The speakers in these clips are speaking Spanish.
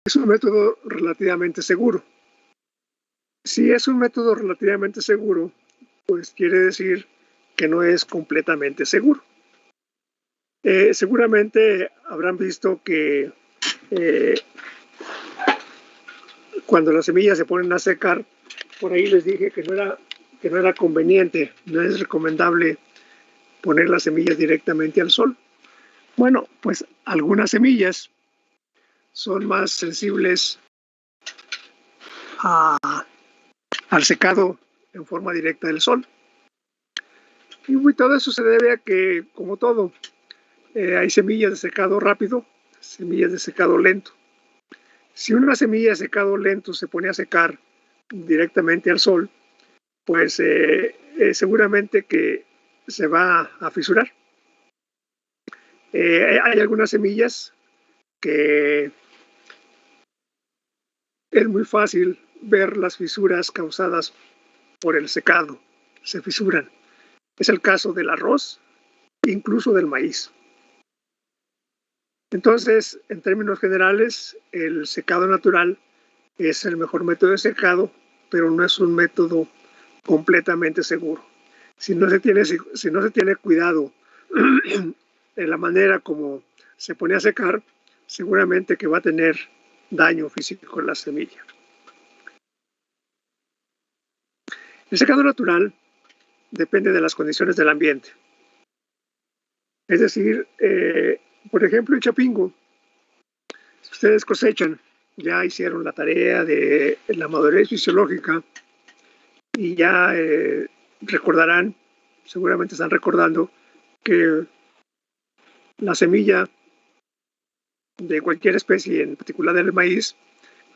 es un método relativamente seguro. Si es un método relativamente seguro, pues quiere decir que no es completamente seguro. Seguramente habrán visto que cuando las semillas se ponen a secar, por ahí les dije que no era conveniente, no es recomendable poner las semillas directamente al sol. Bueno, pues algunas semillas son más sensibles al secado en forma directa del sol. Y todo eso se debe a que, como todo, hay semillas de secado rápido, semillas de secado lento. Si una semilla de secado lento se pone a secar directamente al sol, pues seguramente que se va a fisurar. Hay algunas semillas que es muy fácil ver las fisuras causadas por el secado, se fisuran. Es el caso del arroz, incluso del maíz. Entonces, en términos generales, el secado natural es el mejor método de secado, pero no es un método completamente seguro. Si no se tiene cuidado en la manera como se pone a secar, seguramente que va a tener daño físico en la semilla. El secado natural depende de las condiciones del ambiente. Es decir, por ejemplo, en Chapingo, si ustedes cosechan, ya hicieron la tarea de la madurez fisiológica y ya recordarán, seguramente están recordando, que la semilla de cualquier especie, en particular del maíz,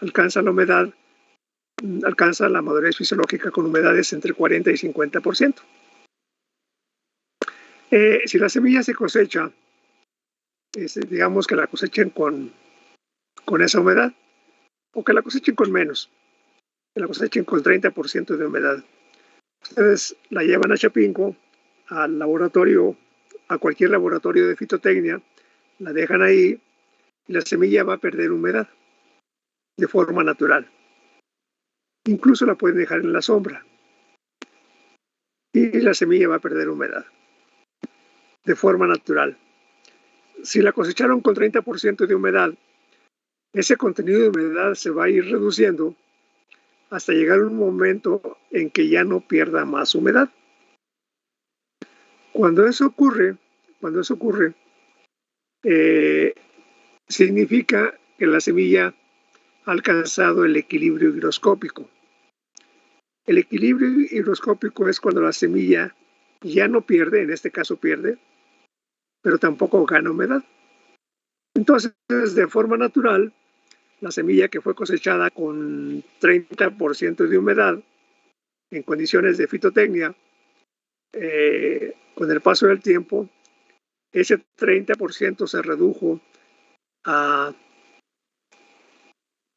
alcanza la madurez fisiológica con humedades entre 40 y 50%. Si la semilla se cosecha, digamos que la cosechen con esa humedad, o que la cosechen con menos, que la cosechen con 30% de humedad. Ustedes la llevan a Chapingo, al laboratorio, a cualquier laboratorio de fitotecnia, la dejan ahí y la semilla va a perder humedad de forma natural. Incluso la pueden dejar en la sombra y la semilla va a perder humedad de forma natural. Si la cosecharon con 30% de humedad, ese contenido de humedad se va a ir reduciendo hasta llegar a un momento en que ya no pierda más humedad. Cuando eso ocurre, significa que la semilla ha alcanzado el equilibrio higroscópico. El equilibrio higroscópico es cuando la semilla ya no pierde, en este caso pierde, pero tampoco gana humedad. Entonces, de forma natural, la semilla que fue cosechada con 30% de humedad en condiciones de fitotecnia, con el paso del tiempo, ese 30% se redujo a...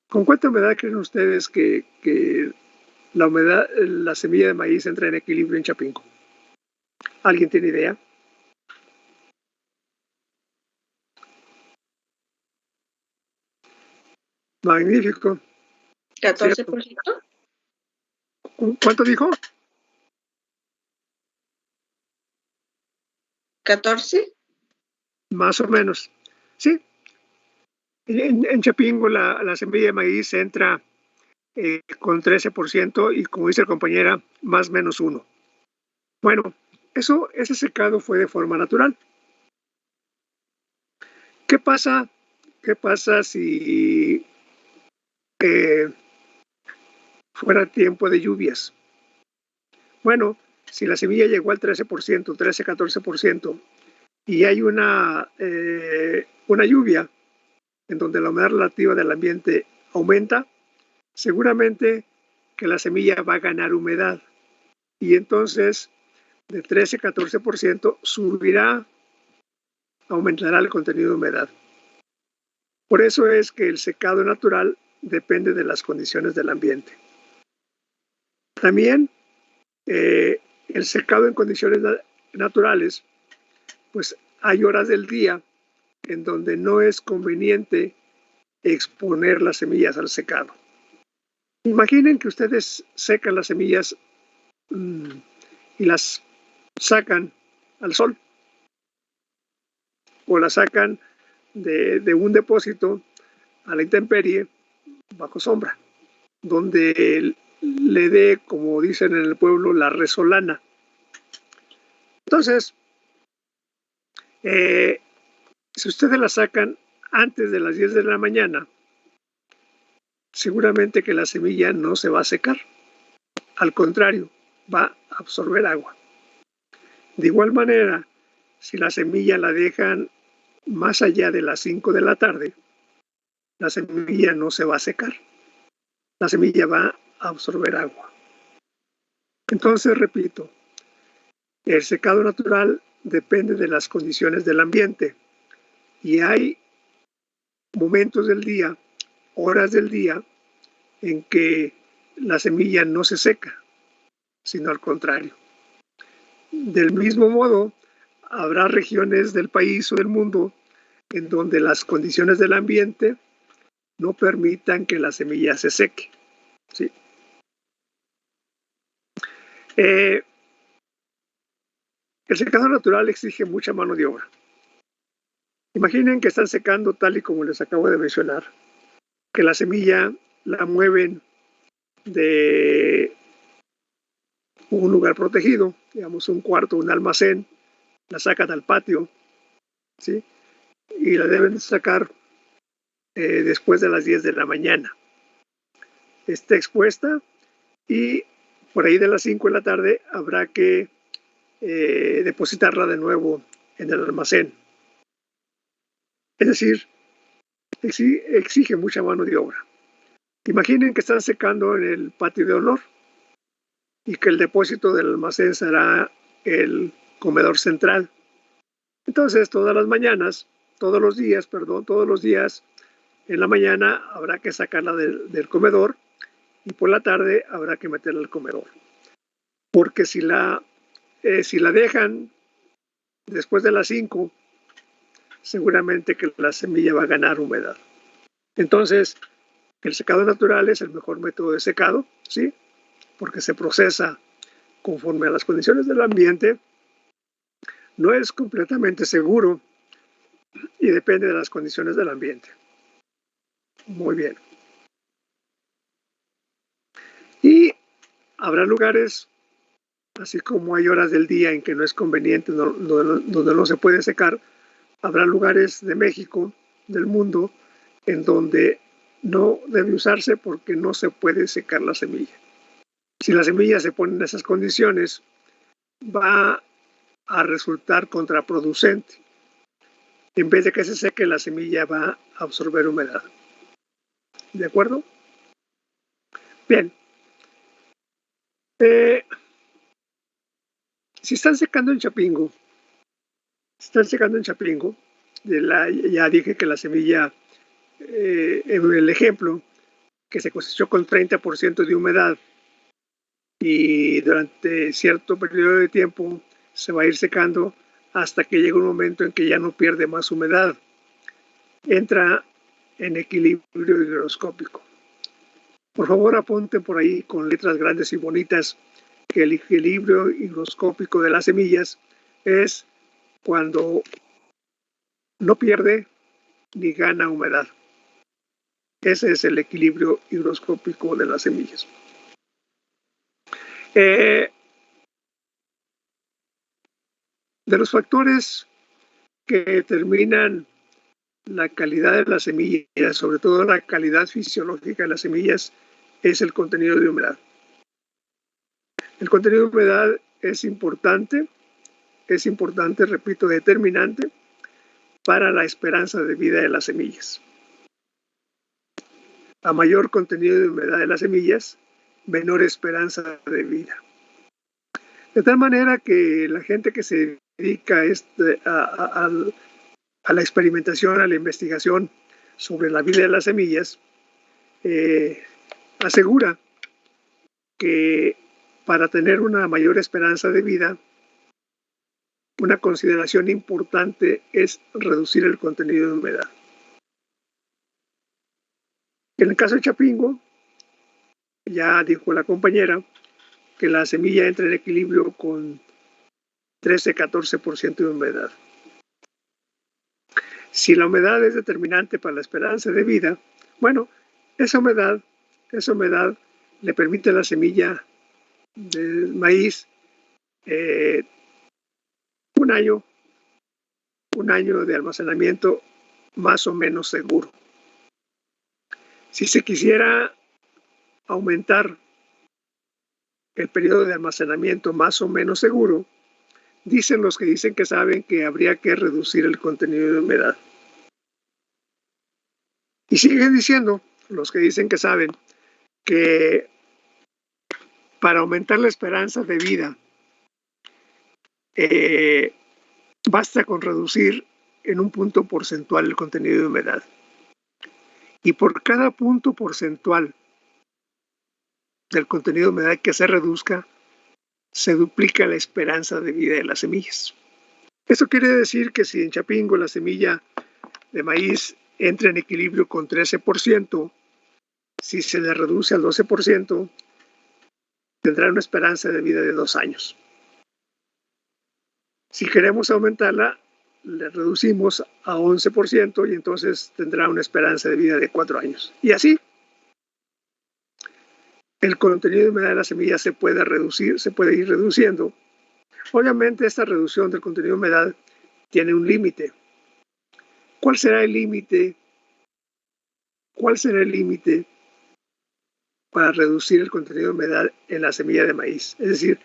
¿Con cuánta humedad creen ustedes que la semilla de maíz entra en equilibrio en Chapingo? ¿Alguien tiene idea? Magnífico. 14%. ¿Cuánto dijo? 14. Más o menos. Sí. En Chapingo la semilla de maíz entra con 13% y, como dice la compañera, más o menos 1. Bueno, ese secado fue de forma natural. ¿Qué pasa si fuera tiempo de lluvias? Bueno, si la semilla llegó al 13%, 13-14%, y hay una lluvia en donde la humedad relativa del ambiente aumenta, seguramente que la semilla va a ganar humedad. Y entonces, de 13-14%, aumentará el contenido de humedad. Por eso es que el secado natural depende de las condiciones del ambiente. También el secado en condiciones naturales, pues hay horas del día en donde no es conveniente exponer las semillas al secado. Imaginen que ustedes secan las semillas y las sacan al sol o las sacan de un depósito a la intemperie bajo sombra, donde le dé, como dicen en el pueblo, la resolana. Entonces, si ustedes la sacan antes de las 10 de la mañana, seguramente que la semilla no se va a secar. Al contrario, va a absorber agua. De igual manera, si la semilla la dejan más allá de las 5 de la tarde, la semilla no se va a secar. La semilla va a absorber agua. Entonces, repito, el secado natural depende de las condiciones del ambiente y hay momentos del día, horas del día, en que la semilla no se seca, sino al contrario. Del mismo modo, habrá regiones del país o del mundo en donde las condiciones del ambiente no permitan que la semilla se seque. ¿Sí? El secado natural exige mucha mano de obra. Imaginen que están secando tal y como les acabo de mencionar, que la semilla la mueven de un lugar protegido, digamos un cuarto, un almacén, la sacan al patio, ¿sí? Y la deben sacar después de las 10 de la mañana. Está expuesta y por ahí de las 5 de la tarde habrá que depositarla de nuevo en el almacén. Es decir, exige mucha mano de obra. Imaginen que están secando en el patio de honor y que el depósito del almacén será el comedor central. Entonces, todos los días, en la mañana habrá que sacarla del comedor y por la tarde habrá que meterla al comedor. Porque si la dejan después de las 5, seguramente que la semilla va a ganar humedad. Entonces, el secado natural es el mejor método de secado, ¿sí? Porque se procesa conforme a las condiciones del ambiente. No es completamente seguro y depende de las condiciones del ambiente. Muy bien. Y habrá lugares, así como hay horas del día en que no es conveniente, donde no se puede secar, habrá lugares de México, del mundo, en donde no debe usarse porque no se puede secar la semilla. Si la semilla se pone en esas condiciones, va a resultar contraproducente. En vez de que se seque, la semilla va a absorber humedad. ¿De acuerdo? Bien. Si están secando en Chapingo, ya dije que la semilla, en el ejemplo, que se cosechó con 30% de humedad y durante cierto periodo de tiempo se va a ir secando hasta que llega un momento en que ya no pierde más humedad. Entra en equilibrio higroscópico. Por favor, apunten por ahí con letras grandes y bonitas que el equilibrio higroscópico de las semillas es cuando no pierde ni gana humedad. Ese es el equilibrio higroscópico de las semillas. De los factores que determinan la calidad de las semillas, sobre todo la calidad fisiológica de las semillas, es el contenido de humedad. El contenido de humedad es importante, repito, determinante para la esperanza de vida de las semillas. A mayor contenido de humedad de las semillas, menor esperanza de vida. De tal manera que la gente que se dedica a la experimentación, a la investigación sobre la vida de las semillas, asegura que para tener una mayor esperanza de vida, una consideración importante es reducir el contenido de humedad. En el caso de Chapingo, ya dijo la compañera que la semilla entra en equilibrio con 13-14% de humedad. Si la humedad es determinante para la esperanza de vida, bueno, esa humedad le permite a la semilla del maíz un año de almacenamiento más o menos seguro. Si se quisiera aumentar el periodo de almacenamiento más o menos seguro, dicen los que dicen que saben que habría que reducir el contenido de humedad. Y siguen diciendo los que dicen que saben que para aumentar la esperanza de vida basta con reducir en un punto porcentual el contenido de humedad. Y por cada punto porcentual del contenido de humedad que se reduzca, se duplica la esperanza de vida de las semillas. Eso quiere decir que si en Chapingo la semilla de maíz entra en equilibrio con 13%, si se le reduce al 12%, tendrá una esperanza de vida de 2 años. Si queremos aumentarla, le reducimos a 11% y entonces tendrá una esperanza de vida de 4 años. Y así, el contenido de humedad de la semilla se puede reducir, se puede ir reduciendo. Obviamente, esta reducción del contenido de humedad tiene un límite. ¿Cuál será el límite? ¿Cuál será el límite para reducir el contenido de humedad en la semilla de maíz? Es decir,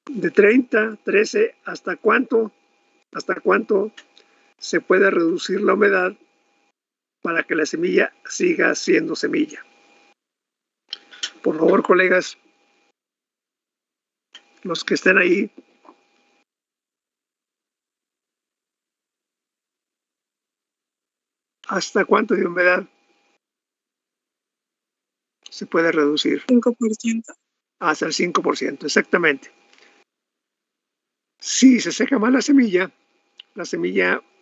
de 30, 13, ¿hasta cuánto se puede reducir la humedad para que la semilla siga siendo semilla? Por favor, colegas, los que estén ahí, ¿hasta cuánto de humedad se puede reducir? 5%. Hasta el 5%, exactamente. Si se seca más la semilla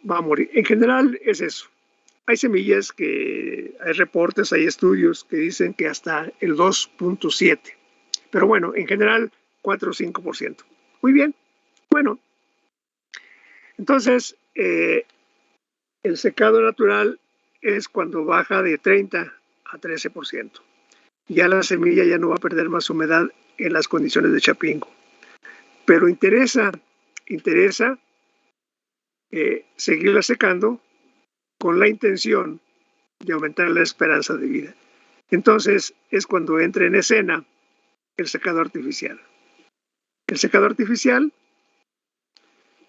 va a morir. En general es eso. Hay semillas hay reportes, hay estudios que dicen que hasta el 2.7. Pero bueno, en general 4 o 5%. Muy bien. Bueno, entonces el secado natural es cuando baja de 30 a 13%. Ya la semilla ya no va a perder más humedad en las condiciones de Chapingo. Pero interesa seguirla secando con la intención de aumentar la esperanza de vida. Entonces es cuando entra en escena el secado artificial. El secado artificial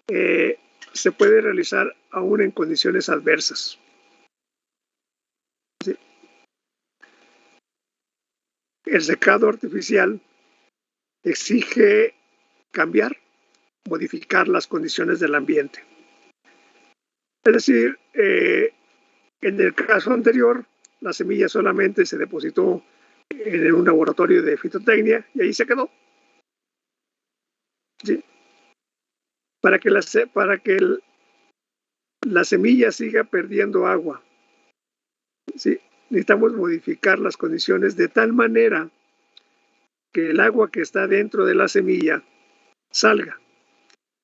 se puede realizar aún en condiciones adversas. ¿Sí? El secado artificial exige modificar las condiciones del ambiente. Es decir, en el caso anterior, la semilla solamente se depositó en un laboratorio de fitotecnia y ahí se quedó. ¿Sí? Para que la semilla siga perdiendo agua, ¿sí? Necesitamos modificar las condiciones de tal manera que el agua que está dentro de la semilla salga.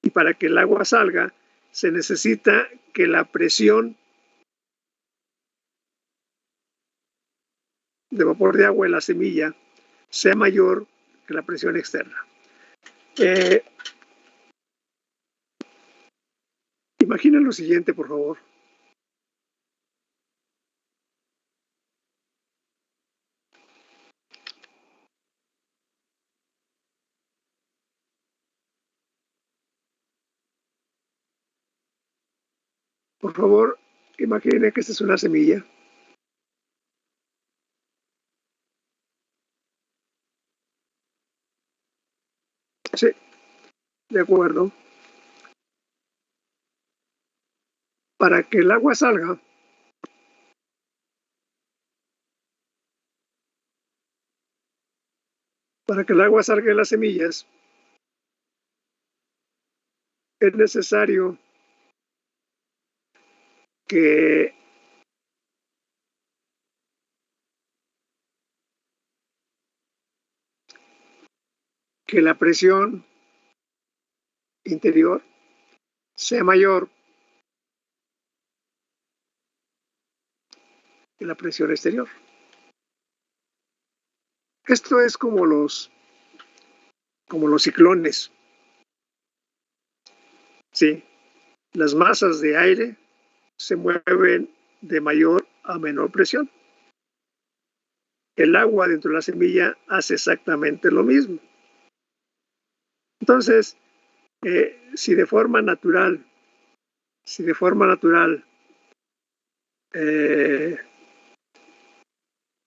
Y para que el agua salga, se necesita que la presión de vapor de agua en la semilla sea mayor que la presión externa. Imaginen lo siguiente, por favor. Por favor, imaginen que esta es una semilla. Sí, de acuerdo. Para que el agua salga, de las semillas, es necesario que que la presión interior sea mayor que la presión exterior. Esto es como los ciclones. Sí, las masas de aire se mueven de mayor a menor presión. El agua dentro de la semilla hace exactamente lo mismo. Entonces, si de forma natural,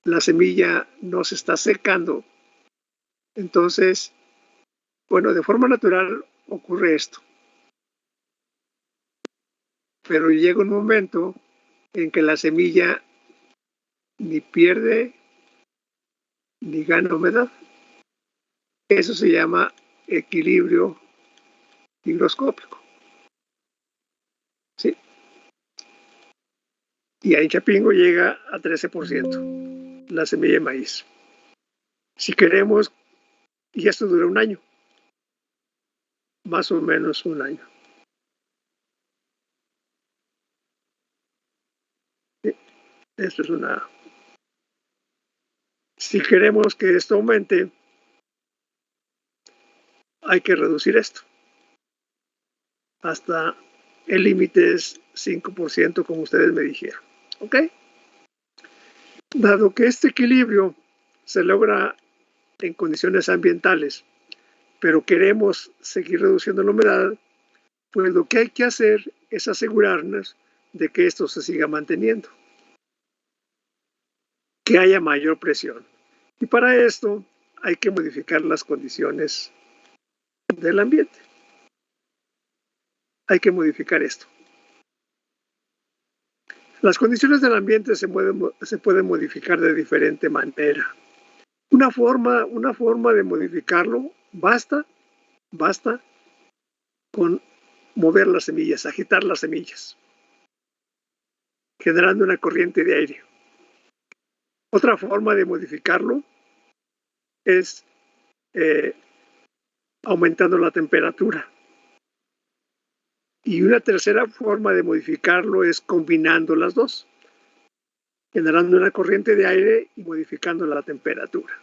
la semilla no se está secando, entonces, bueno, de forma natural ocurre esto. Pero llega un momento en que la semilla ni pierde ni gana humedad. Eso se llama equilibrio higroscópico. ¿Sí? Y ahí Chapingo llega a 13%, la semilla de maíz. Si queremos, y esto dura un año, más o menos un año. ¿Sí? Esto es una... Si queremos que esto aumente, hay que reducir esto. Hasta el límite es 5%, como ustedes me dijeron. ¿Ok? Dado que este equilibrio se logra en condiciones ambientales, pero queremos seguir reduciendo la humedad, pues lo que hay que hacer es asegurarnos de que esto se siga manteniendo, que haya mayor presión. Y para esto hay que modificar las condiciones del ambiente. Hay que modificar esto. Las condiciones del ambiente se pueden modificar de diferente manera. Una forma de modificarlo basta con mover las semillas, agitar las semillas, generando una corriente de aire. Otra forma de modificarlo es aumentando la temperatura. Y una tercera forma de modificarlo es combinando las dos, generando una corriente de aire y modificando la temperatura.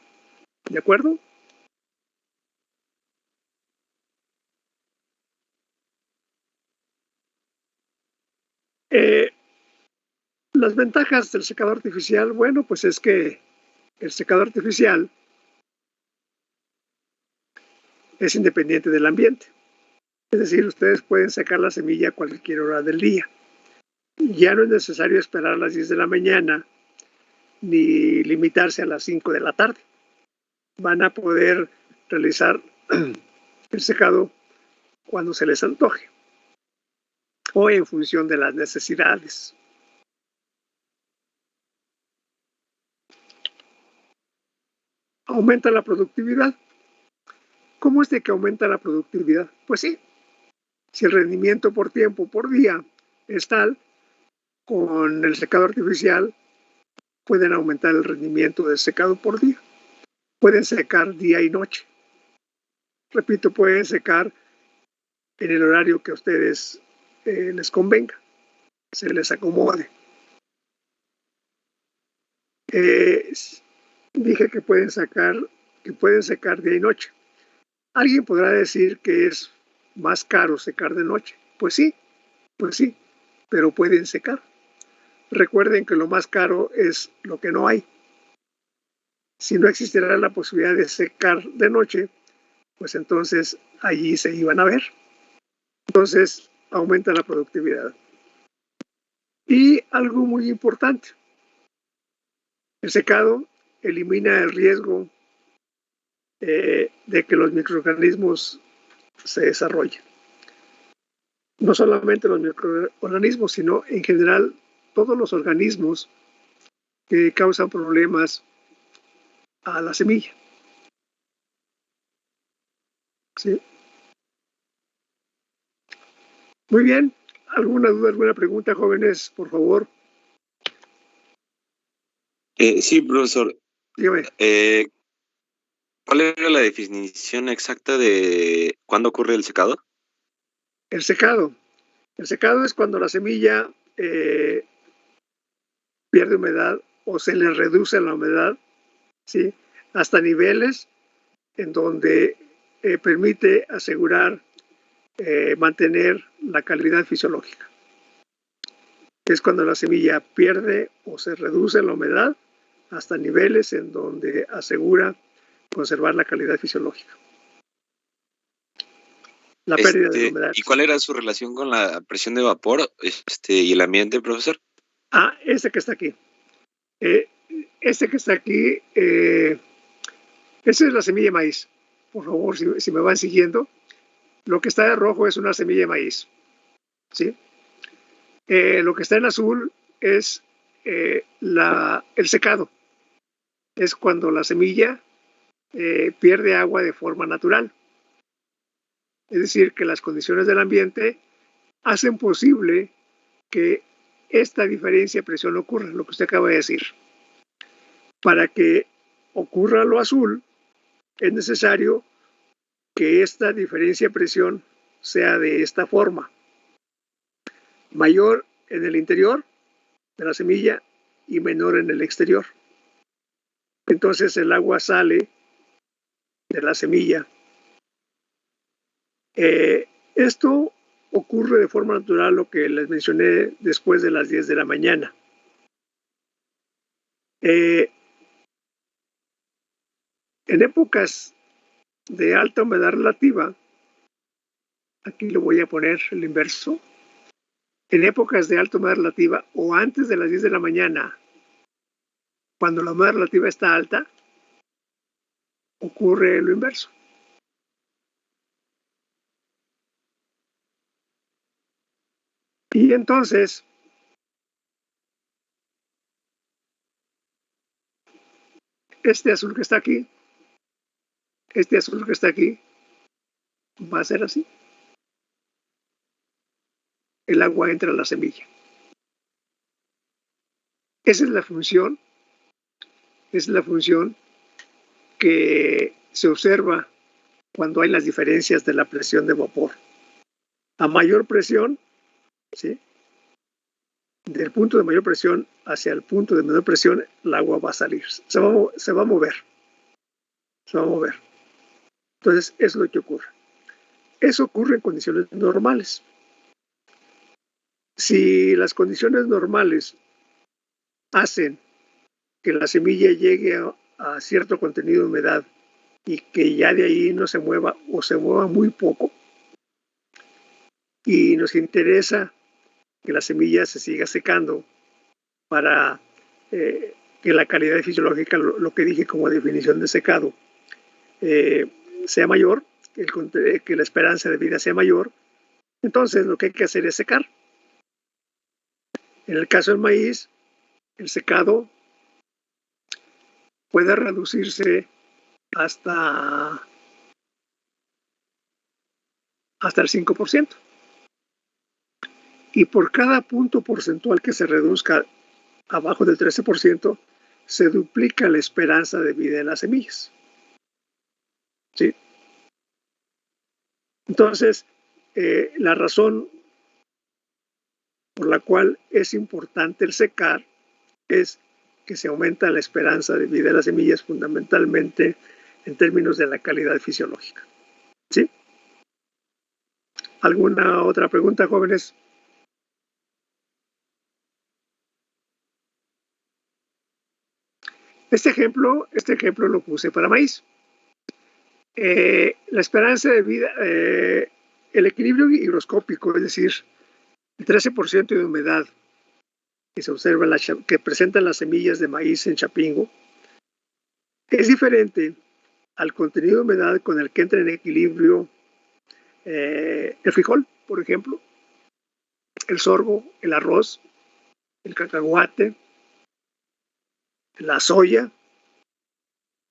¿De acuerdo? Las ventajas del secado artificial, bueno, pues es que el secado artificial es independiente del ambiente. Es decir, ustedes pueden sacar la semilla a cualquier hora del día. Ya no es necesario esperar a las 10 de la mañana ni limitarse a las 5 de la tarde. Van a poder realizar el secado cuando se les antoje o en función de las necesidades. Aumenta la productividad. ¿Cómo es de que aumenta la productividad? Pues sí, si el rendimiento por tiempo, por día, es tal, con el secado artificial pueden aumentar el rendimiento del secado por día. Pueden secar día y noche. Repito, pueden secar en el horario que a ustedes les convenga, se les acomode. Dije que pueden secar día y noche. Alguien podrá decir que es más caro secar de noche. Pues sí, pero pueden secar. Recuerden que lo más caro es lo que no hay. Si no existiera la posibilidad de secar de noche, pues entonces allí se iban a ver. Entonces aumenta la productividad. Y algo muy importante, el secado elimina el riesgo de que los microorganismos se desarrollen. No solamente los microorganismos, sino en general todos los organismos que causan problemas a la semilla. ¿Sí? Muy bien. ¿Alguna duda, alguna pregunta, jóvenes, por favor? Sí, profesor. Dígame. ¿Cuál era la definición exacta de cuándo ocurre el secado? El secado. El secado es cuando la semilla pierde humedad o se le reduce la humedad, ¿sí? Hasta niveles en donde permite asegurar mantener la calidad fisiológica. Es cuando la semilla pierde o se reduce la humedad hasta niveles en donde asegura conservar la calidad fisiológica. La pérdida de humedad. ¿Y cuál era su relación con la presión de vapor y el ambiente, profesor? Este que está aquí. Este que está aquí, esa es la semilla de maíz. Por favor, si me van siguiendo, lo que está de rojo es una semilla de maíz. ¿Sí? Lo que está en azul es el secado. Es cuando la semilla pierde agua de forma natural. Es decir, que las condiciones del ambiente hacen posible que esta diferencia de presión ocurra, lo que usted acaba de decir. Para que ocurra lo azul, es necesario que esta diferencia de presión sea de esta forma. Mayor en el interior de la semilla y menor en el exterior. Entonces el agua sale de la semilla. Esto ocurre de forma natural, lo que les mencioné, después de las 10 de la mañana. En épocas de alta humedad relativa, aquí lo voy a poner el inverso, en épocas de alta humedad relativa o antes de las 10 de la mañana, cuando la humedad relativa está alta, ocurre lo inverso. Y entonces, este azul que está aquí, va a ser así. El agua entra a la semilla. Esa es la función que se observa cuando hay las diferencias de la presión de vapor. A mayor presión, ¿sí?, del punto de mayor presión hacia el punto de menor presión, el agua va a salir, se va a mover. Entonces, eso es lo que ocurre. Eso ocurre en condiciones normales. Si las condiciones normales hacen que la semilla llegue a cierto contenido de humedad y que ya de ahí no se mueva o se mueva muy poco, y nos interesa que la semilla se siga secando para que la calidad fisiológica, lo que dije como definición de secado, sea mayor, que la esperanza de vida sea mayor, entonces lo que hay que hacer es secar. En el caso del maíz, el secado puede reducirse hasta el 5%. Y por cada punto porcentual que se reduzca abajo del 13%, se duplica la esperanza de vida de las semillas. ¿Sí? Entonces, la razón por la cual es importante el secar es que se aumenta la esperanza de vida de las semillas, fundamentalmente en términos de la calidad fisiológica. ¿Sí? ¿Alguna otra pregunta, jóvenes? Este ejemplo lo puse para maíz. La esperanza de vida, el equilibrio higroscópico, es decir, el 13% de humedad que se observa, que presentan las semillas de maíz en Chapingo, es diferente al contenido de humedad con el que entra en equilibrio el frijol, por ejemplo, el sorgo, el arroz, el cacahuate, la soya,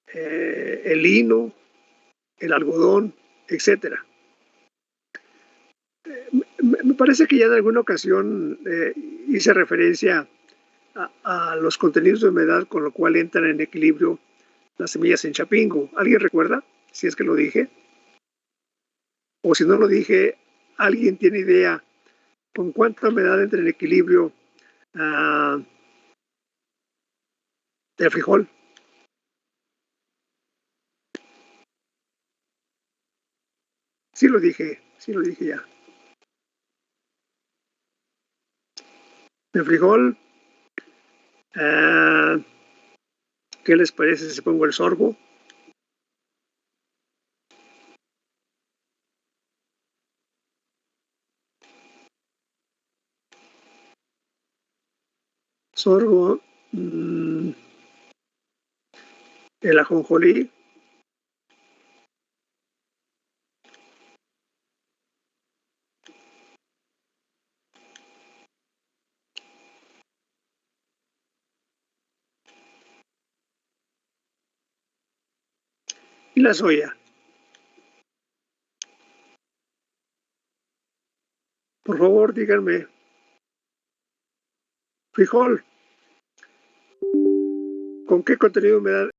el lino, el algodón, etc. Me parece que ya en alguna ocasión hice referencia a los contenidos de humedad con lo cual entran en equilibrio las semillas en Chapingo. ¿Alguien recuerda? Si es que lo dije. O si no lo dije, ¿alguien tiene idea con cuánta humedad entra en equilibrio del frijol? Sí lo dije ya. El frijol, ¿qué les parece si pongo el sorgo? Sorgo, el ajonjolí, y la soya. Por favor, díganme. Frijol, ¿con qué contenido de humedad?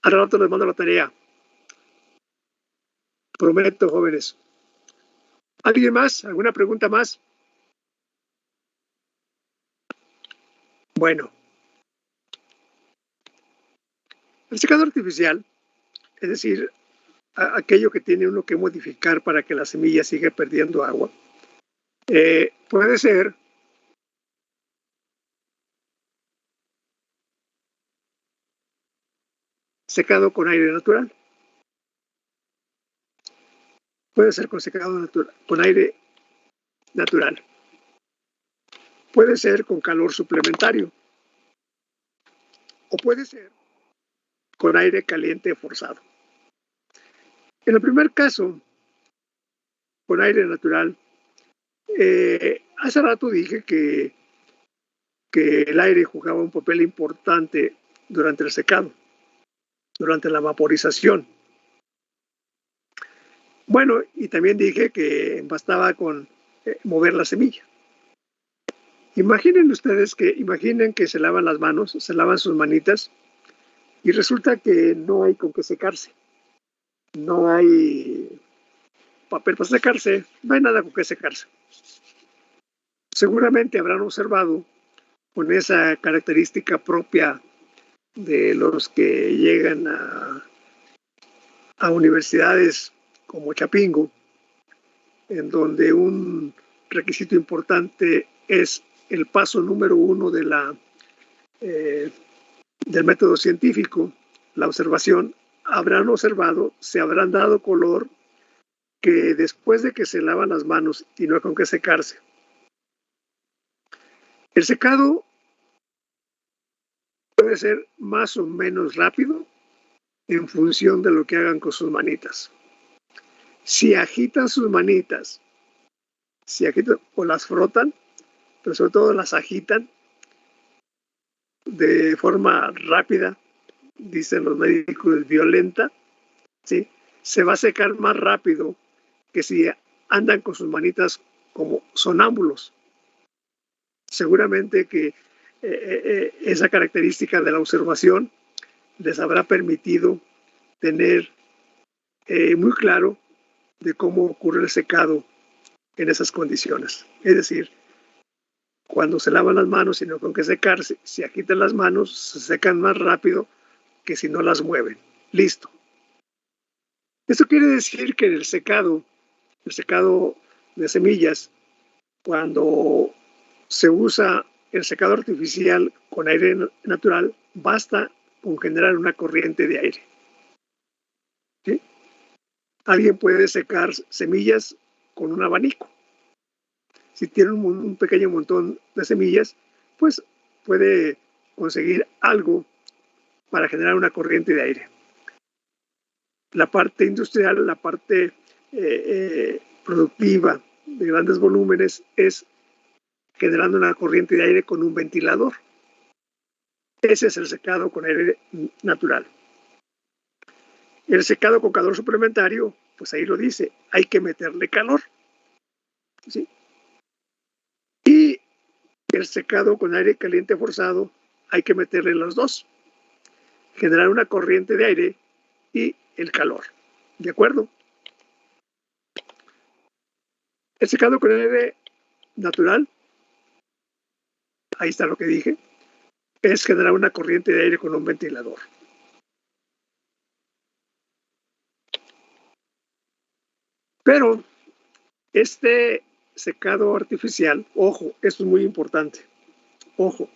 Al rato les mando la tarea. Prometo, jóvenes. ¿Alguien más? ¿Alguna pregunta más? Bueno. El secado artificial, es decir, aquello que tiene uno que modificar para que la semilla siga perdiendo agua, puede ser secado con aire natural. Puede ser con secado natural, con aire natural. Puede ser con calor suplementario. O puede ser con aire caliente forzado. En el primer caso, con aire natural, hace rato dije que el aire jugaba un papel importante durante el secado, durante la vaporización. Bueno, y también dije que bastaba con mover la semilla. Imaginen que se lavan las manos, se lavan sus manitas y resulta que no hay con qué secarse. No hay papel para secarse, no hay nada con qué secarse. Seguramente habrán observado con esa característica propia de los que llegan a universidades como Chapingo, en donde un requisito importante es el paso número 1 del método científico, la observación. Habrán observado, se habrán dado color que después de que se lavan las manos y no hay con qué secarse, el secado puede ser más o menos rápido en función de lo que hagan con sus manitas. Si agitan sus manitas, si agitan o las frotan, pero sobre todo las agitan de forma rápida, dicen los médicos, violenta, ¿sí? Se va a secar más rápido que si andan con sus manitas como sonámbulos. seguramente que esa característica de la observación les habrá permitido tener muy claro de cómo ocurre el secado en esas condiciones. Es decir, cuando se lavan las manos y no con que secarse, si agitan las manos, se secan más rápido que si no las mueven. Listo. Esto quiere decir que el secado de semillas, cuando se usa el secado artificial con aire natural, basta con generar una corriente de aire. ¿Sí? Alguien puede secar semillas con un abanico. Si tiene un pequeño montón de semillas, pues puede conseguir algo para generar una corriente de aire. La parte industrial, la parte productiva de grandes volúmenes es generando una corriente de aire con un ventilador. Ese es el secado con aire natural. El secado con calor suplementario, pues ahí lo dice, hay que meterle calor. ¿Sí? Y el secado con aire caliente forzado, hay que meterle los dos. Generar una corriente de aire y el calor. ¿De acuerdo? El secado con aire natural, ahí está lo que dije, es generar una corriente de aire con un ventilador. Pero este secado artificial, ojo, esto es muy importante, ojo,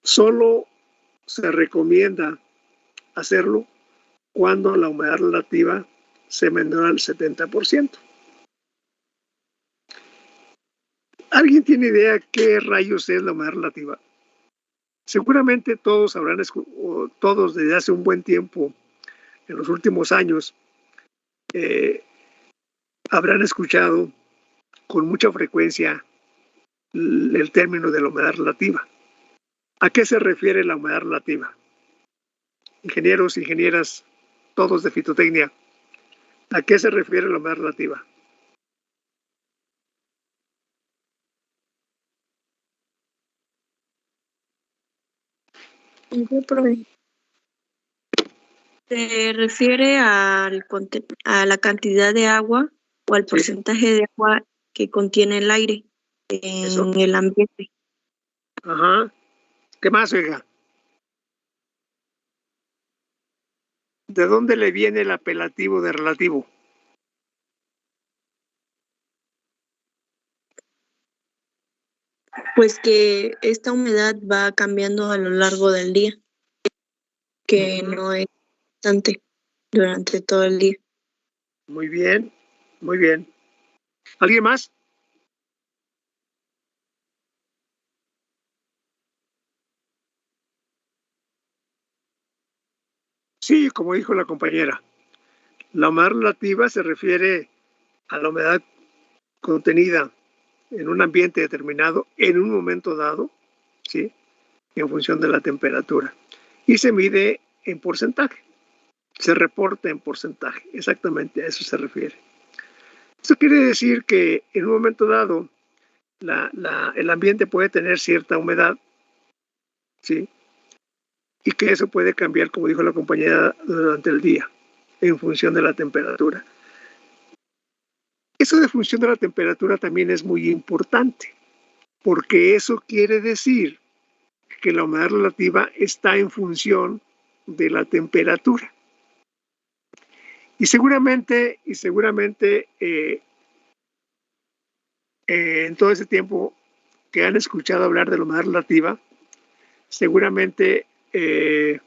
solo se recomienda hacerlo cuando la humedad relativa se menora al 70%. ¿Alguien tiene idea qué rayos es la humedad relativa? Seguramente todos todos desde hace un buen tiempo, en los últimos años, habrán escuchado con mucha frecuencia el término de la humedad relativa. ¿A qué se refiere la humedad relativa? Ingenieros, ingenieras, todos de fitotecnia, ¿a qué se refiere la humedad relativa? Se refiere a la cantidad de agua o al porcentaje de agua que contiene el aire en el ambiente. Ajá. ¿Qué más, oiga? ¿De dónde le viene el apelativo de relativo? Pues que esta humedad va cambiando a lo largo del día, que no es constante durante todo el día. Muy bien, muy bien. ¿Alguien más? Sí, como dijo la compañera, la humedad relativa se refiere a la humedad contenida en un ambiente determinado en un momento dado, ¿sí? En función de la temperatura. Y se mide en porcentaje, se reporta en porcentaje, exactamente a eso se refiere. Eso quiere decir que en un momento dado el ambiente puede tener cierta humedad, ¿sí? Y que eso puede cambiar, como dijo la compañera, durante el día, en función de la temperatura. Eso de función de la temperatura también es muy importante, porque eso quiere decir que la humedad relativa está en función de la temperatura. Y seguramente en todo ese tiempo que han escuchado hablar de la humedad relativa, seguramente en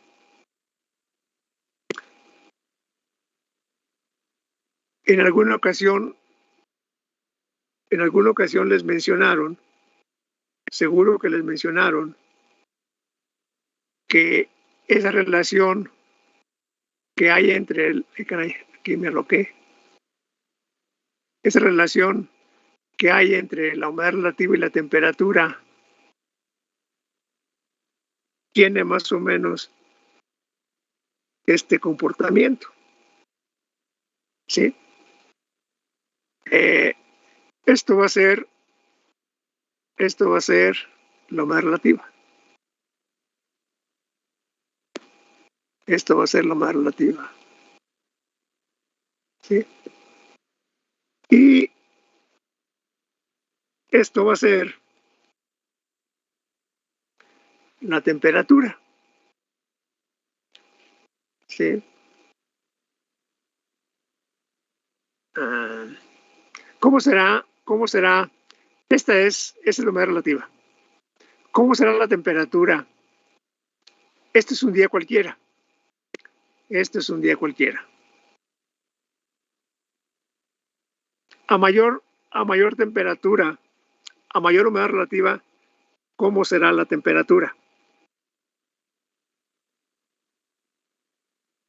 alguna ocasión les mencionaron, seguro que les mencionaron, que esa relación que hay entre aquí me aloqué, esa relación que hay entre la humedad relativa y la temperatura tiene más o menos este comportamiento. ¿Sí? Esto va a ser la humedad relativa. Esto va a ser la humedad relativa. ¿Sí? Y esto va a ser la temperatura. ¿Sí? ¿Cómo será? Esta es la humedad relativa. ¿Cómo será la temperatura? Este es un día cualquiera. Este es un día cualquiera. A mayor temperatura, a mayor humedad relativa, ¿cómo será la temperatura?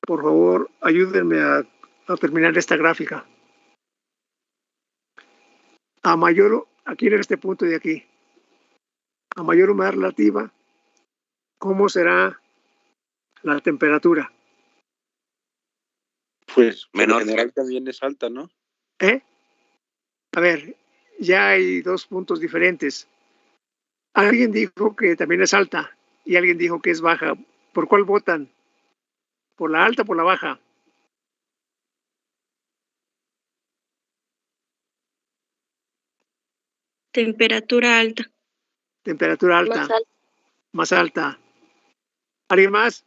Por favor, ayúdenme a terminar esta gráfica. Aquí en este punto de aquí, a mayor humedad relativa, ¿cómo será la temperatura? Pues menor. En general también es alta, ¿no? A ver, ya hay dos puntos diferentes. Alguien dijo que también es alta y alguien dijo que es baja. ¿Por cuál votan? ¿Por la alta o por la baja? Temperatura alta. Temperatura alta. Más alta. ¿Alguien más?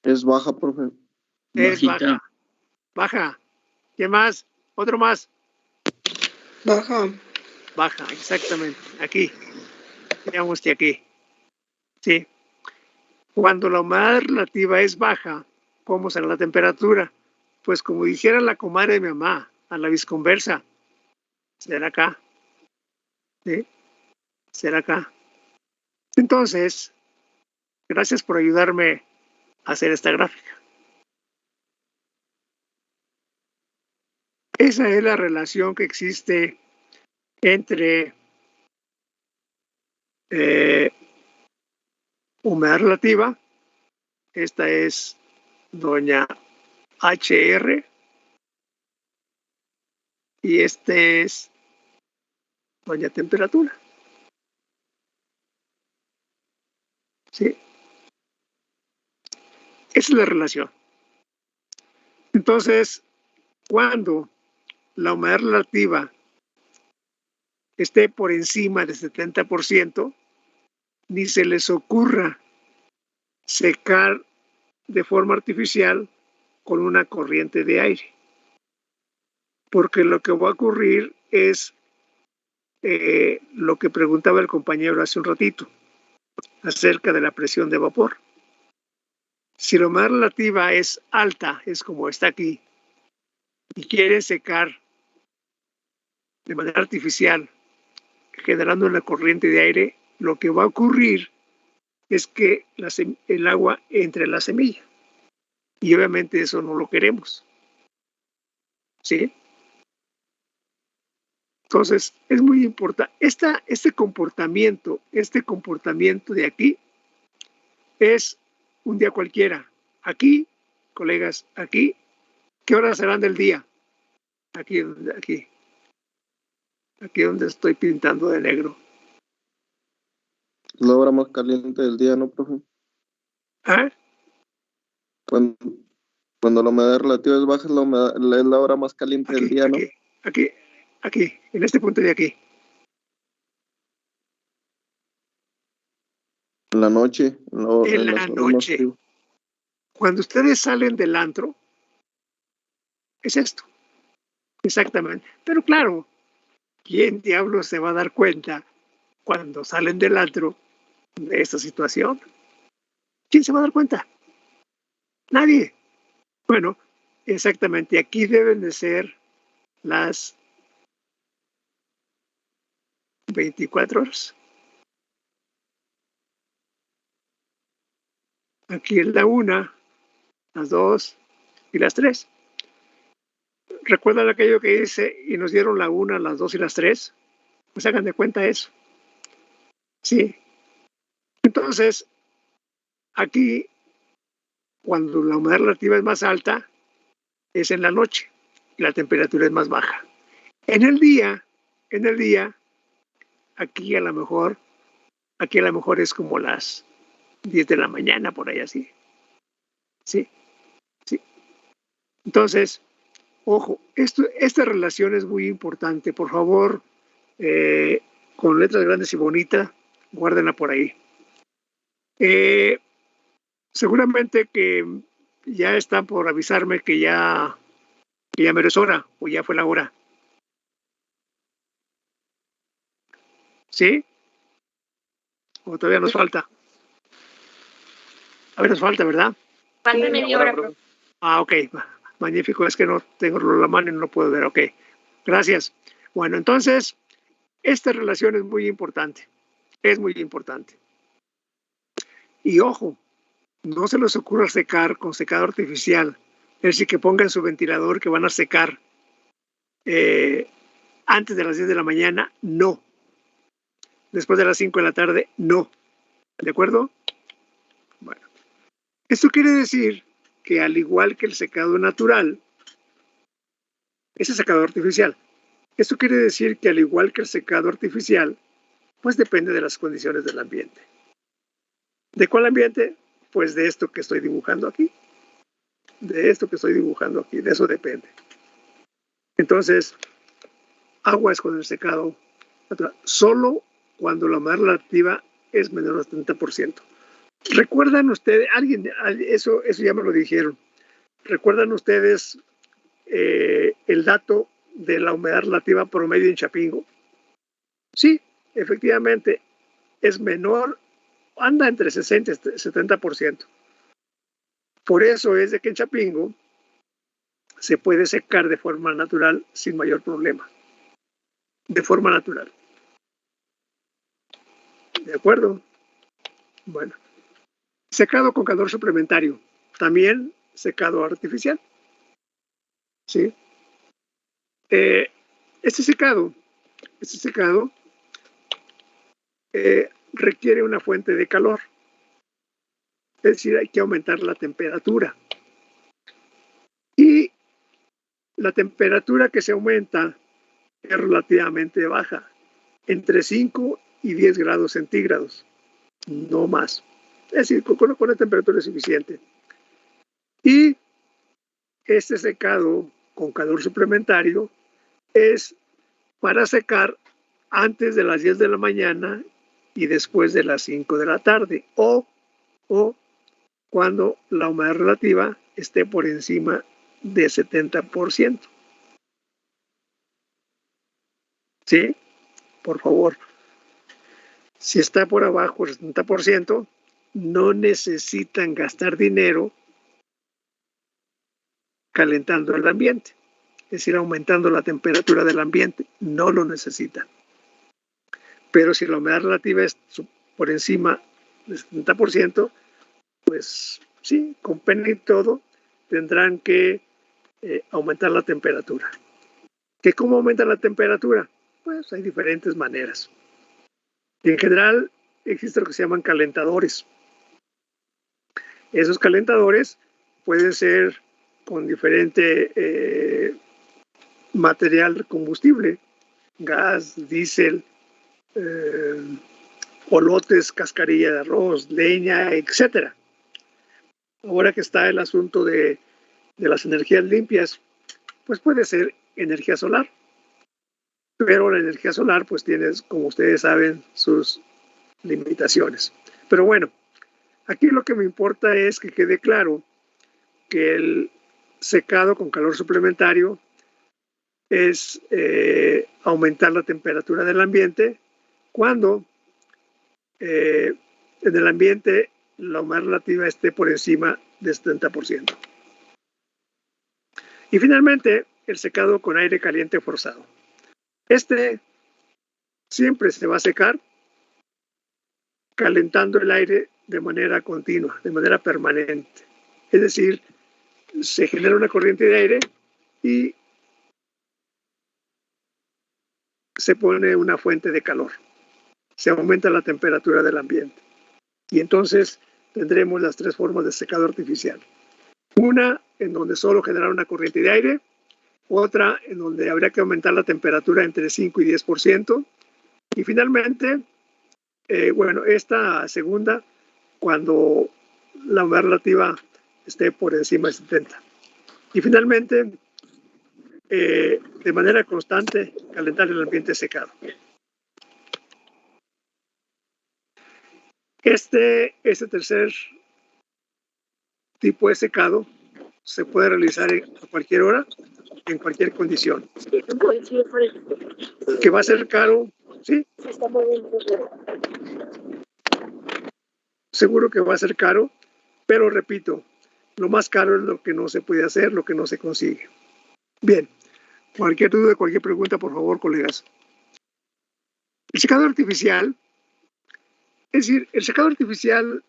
Es baja, profe. Es baja. Baja. ¿Quién más? ¿Otro más? Baja. Baja, exactamente. Aquí. Veamos que aquí. Sí. Cuando la humedad relativa es baja, ¿cómo será la temperatura? Pues como dijera la comadre de mi mamá, a la visconversa, será acá. ¿Sí? Será acá. Entonces, gracias por ayudarme a hacer esta gráfica. Esa es la relación que existe entre humedad relativa. Esta es doña HR y este es doña temperatura. ¿Sí? Esa es la relación. Entonces, cuando la humedad relativa esté por encima del 70%, ni se les ocurra secar de forma artificial con una corriente de aire. Porque lo que va a ocurrir es lo que preguntaba el compañero hace un ratito acerca de la presión de vapor. Si la humedad relativa es alta, es como está aquí, y quieren secar de manera artificial, generando una corriente de aire, lo que va a ocurrir es que el agua entre en la semilla. Y obviamente eso no lo queremos. ¿Sí? Entonces, es muy importante. Este comportamiento de aquí es un día cualquiera. Aquí, colegas, aquí, ¿qué horas serán del día? Aquí donde estoy pintando de negro. La hora más caliente del día, ¿no, profe? ¿Ah? Cuando la humedad relativa es baja, es la hora más caliente del día, ¿no? Aquí, en este punto de aquí. En la noche. En la noche. Cuando ustedes salen del antro, es esto. Exactamente. Pero claro, ¿quién diablos se va a dar cuenta cuando salen del antro de esta situación? ¿Quién se va a dar cuenta? Nadie. Bueno, exactamente. Aquí deben de ser las 24 horas. Aquí es la 1, las 2 y las 3. ¿Recuerdan aquello que dice y nos dieron la 1, las 2 y las 3? Pues hagan de cuenta eso. Sí. Entonces, aquí, cuando la humedad relativa es más alta, es en la noche y la temperatura es más baja. En el día, aquí a lo mejor Aquí a lo mejor es como las 10 de la mañana, por ahí así. Sí, sí. Entonces, ojo, esta relación es muy importante. Por favor, con letras grandes y bonitas, guárdenla por ahí. Seguramente que ya están por avisarme que ya me es hora o ya fue la hora. ¿Sí? ¿O todavía nos falta? A ver, nos falta, ¿verdad? Falta media hora, profe. Ok. Magnífico. Es que no tengo la mano y no lo puedo ver. Ok. Gracias. Bueno, entonces, esta relación es muy importante. Es muy importante. Y ojo, no se les ocurra secar con secador artificial. Es decir, que pongan su ventilador que van a secar antes de las 10 de la mañana. No. Después de las 5 de la tarde, no. ¿De acuerdo? Bueno. Esto quiere decir que al igual que el secado natural, ese secado artificial, esto quiere decir que al igual que el secado artificial, pues depende de las condiciones del ambiente. ¿De cuál ambiente? Pues de esto que estoy dibujando aquí. De esto que estoy dibujando aquí, de eso depende. Entonces, aguas con el secado natural, solo cuando la humedad relativa es menor al 70%. ¿Recuerdan ustedes, eso ya me lo dijeron, recuerdan ustedes el dato de la humedad relativa promedio en Chapingo? Sí, efectivamente, es menor, anda entre 60 y 70%. Por eso es de que en Chapingo se puede secar de forma natural sin mayor problema. De forma natural. ¿De acuerdo? Bueno. Secado con calor suplementario. También secado artificial. ¿Sí? Este secado requiere una fuente de calor. Es decir, hay que aumentar la temperatura. Y la temperatura que se aumenta es relativamente baja, entre 5 y 10 grados centígrados, no más. Es decir, con la temperatura es suficiente. Y este secado con calor suplementario es para secar antes de las 10 de la mañana y después de las 5 de la tarde, o cuando la humedad relativa esté por encima de 70%. ¿Sí? Por favor. Si está por abajo del 70%, no necesitan gastar dinero calentando el ambiente, es decir, aumentando la temperatura del ambiente. No lo necesitan. Pero si la humedad relativa es por encima del 70%, pues sí, con pena y todo, tendrán que aumentar la temperatura. ¿Que cómo aumenta la temperatura? Pues hay diferentes maneras. En general, existe lo que se llaman calentadores. Esos calentadores pueden ser con diferente material combustible, gas, diésel, olotes, cascarilla de arroz, leña, etc. Ahora que está el asunto de las energías limpias, pues puede ser energía solar. Pero la energía solar pues tiene, como ustedes saben, sus limitaciones. Pero bueno, aquí lo que me importa es que quede claro que el secado con calor suplementario es aumentar la temperatura del ambiente cuando en el ambiente la humedad relativa esté por encima del 70%. Y finalmente, el secado con aire caliente forzado. Este siempre se va a secar calentando el aire de manera continua, de manera permanente. Es decir, se genera una corriente de aire y se pone una fuente de calor. Se aumenta la temperatura del ambiente. Y entonces tendremos las tres formas de secado artificial. Una en donde solo genera una corriente de aire, otra en donde habría que aumentar la temperatura entre 5 y 10%, y finalmente Bueno, esta segunda, cuando la humedad relativa esté por encima de 70. Y finalmente, de manera constante, calentar el ambiente secado. Este tercer tipo de secado se puede realizar a cualquier hora, en cualquier condición. Que va a ser caro, ¿sí? Seguro que va a ser caro, pero repito, lo más caro es lo que no se puede hacer, lo que no se consigue. Bien, cualquier duda, cualquier pregunta, por favor, colegas. El secado artificial, es decir, el secado artificial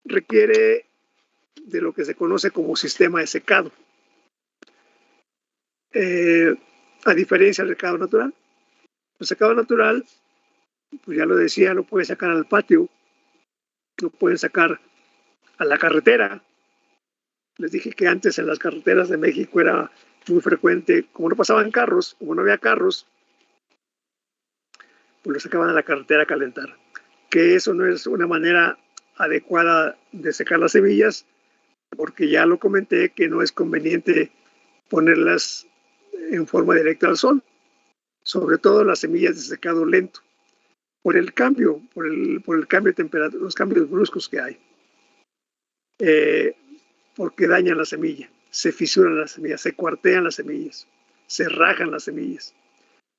requiere de lo que se conoce como sistema de secado. A diferencia del secado natural. El secado natural, pues ya lo decía, lo puede sacar al patio, lo pueden sacar a la carretera. Les dije que antes en las carreteras de México era muy frecuente, como no pasaban carros, como no había carros, pues lo sacaban a la carretera a calentar. Que eso no es una manera adecuada de secar las semillas, porque ya lo comenté que no es conveniente ponerlas en forma directa al sol, sobre todo las semillas de secado lento, por el cambio, por el cambio de temperatura, los cambios bruscos que hay. Porque dañan la semilla, se fisuran las semillas, se cuartean las semillas, se rajan las semillas.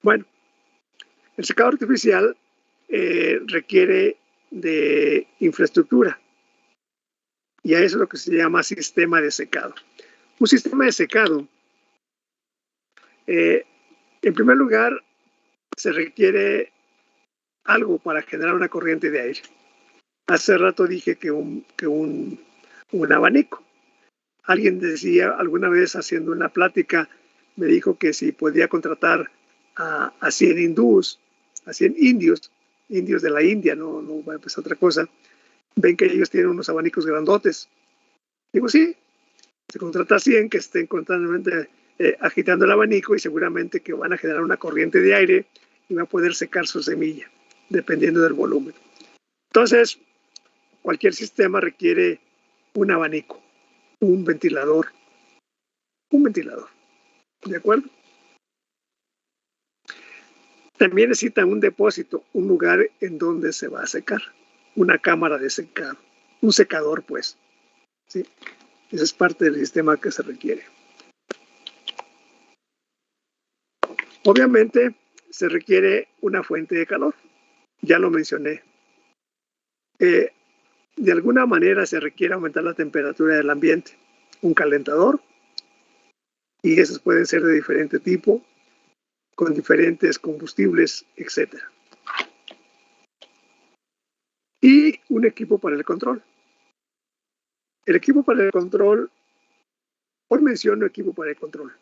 Bueno, el secado artificial requiere de infraestructura y a eso es lo que se llama sistema de secado. Un sistema de secado, en primer lugar, se requiere algo para generar una corriente de aire. Hace rato dije que un abanico. Alguien decía alguna vez haciendo una plática, me dijo que si podía contratar a 100 hindús, a 100 indios de la India, no va a empezar otra cosa, ven que ellos tienen unos abanicos grandotes. Digo, sí, se contrata a 100 que estén constantemente agitando el abanico y seguramente que van a generar una corriente de aire y va a poder secar su semilla, dependiendo del volumen. Entonces, cualquier sistema requiere un abanico, un ventilador, ¿de acuerdo? También necesita un depósito, un lugar en donde se va a secar, una cámara de secado, un secador, pues, ¿sí? Esa es parte del sistema que se requiere. Obviamente, se requiere una fuente de calor, ya lo mencioné. De alguna manera se requiere aumentar la temperatura del ambiente, un calentador, y esos pueden ser de diferente tipo, con diferentes combustibles, etc. Y un equipo para el control. El equipo para el control, hoy menciono equipo para el control,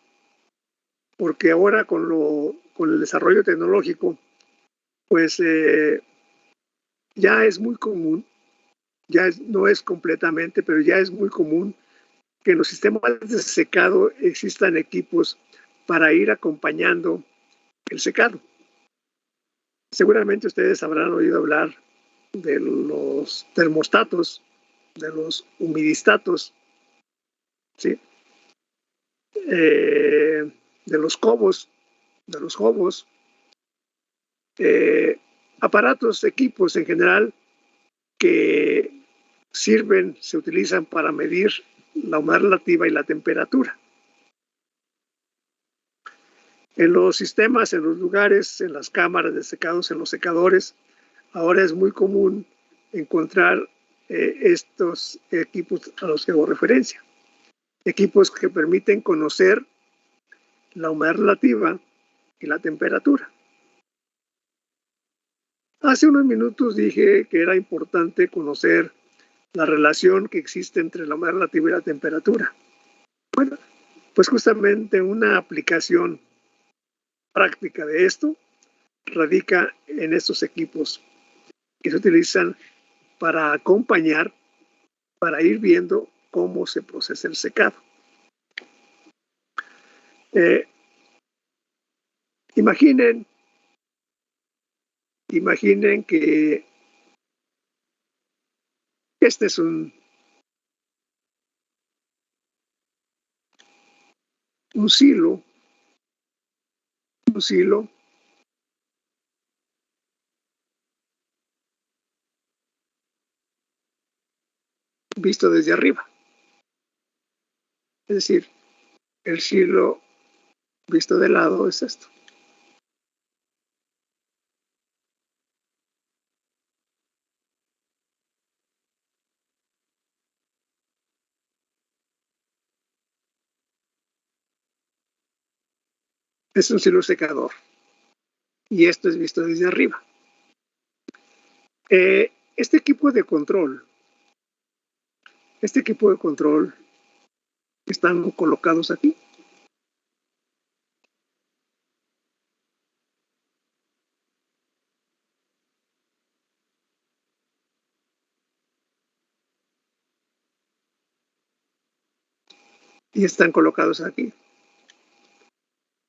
porque ahora con el desarrollo tecnológico, pues ya es muy común, no es completamente, pero ya es muy común que en los sistemas de secado existan equipos para ir acompañando el secado. Seguramente ustedes habrán oído hablar de los termostatos, de los humidistatos, ¿sí? De los cobos, de los hobos, aparatos, equipos en general que sirven, se utilizan para medir la humedad relativa y la temperatura. En los sistemas, en los lugares, en las cámaras de secados, en los secadores, ahora es muy común encontrar estos equipos a los que hago referencia. Equipos que permiten conocer la humedad relativa y la temperatura. Hace unos minutos dije que era importante conocer la relación que existe entre la humedad relativa y la temperatura. Bueno, pues justamente una aplicación práctica de esto radica en estos equipos que se utilizan para acompañar, para ir viendo cómo se procesa el secado. Imaginen que Este es un silo visto desde arriba. Es decir, el silo visto de lado es esto. Es un silo secador. Y esto es visto desde arriba. Este equipo de control están colocados aquí. Y están colocados aquí.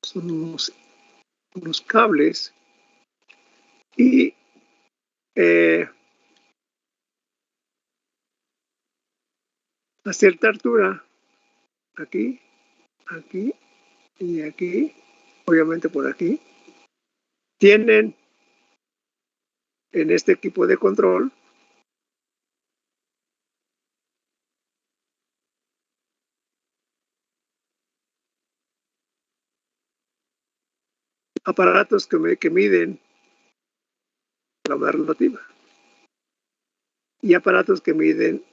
Son unos cables y a cierta altura, aquí y aquí, obviamente por aquí, tienen en este equipo de control aparatos que miden la humedad relativa y aparatos que miden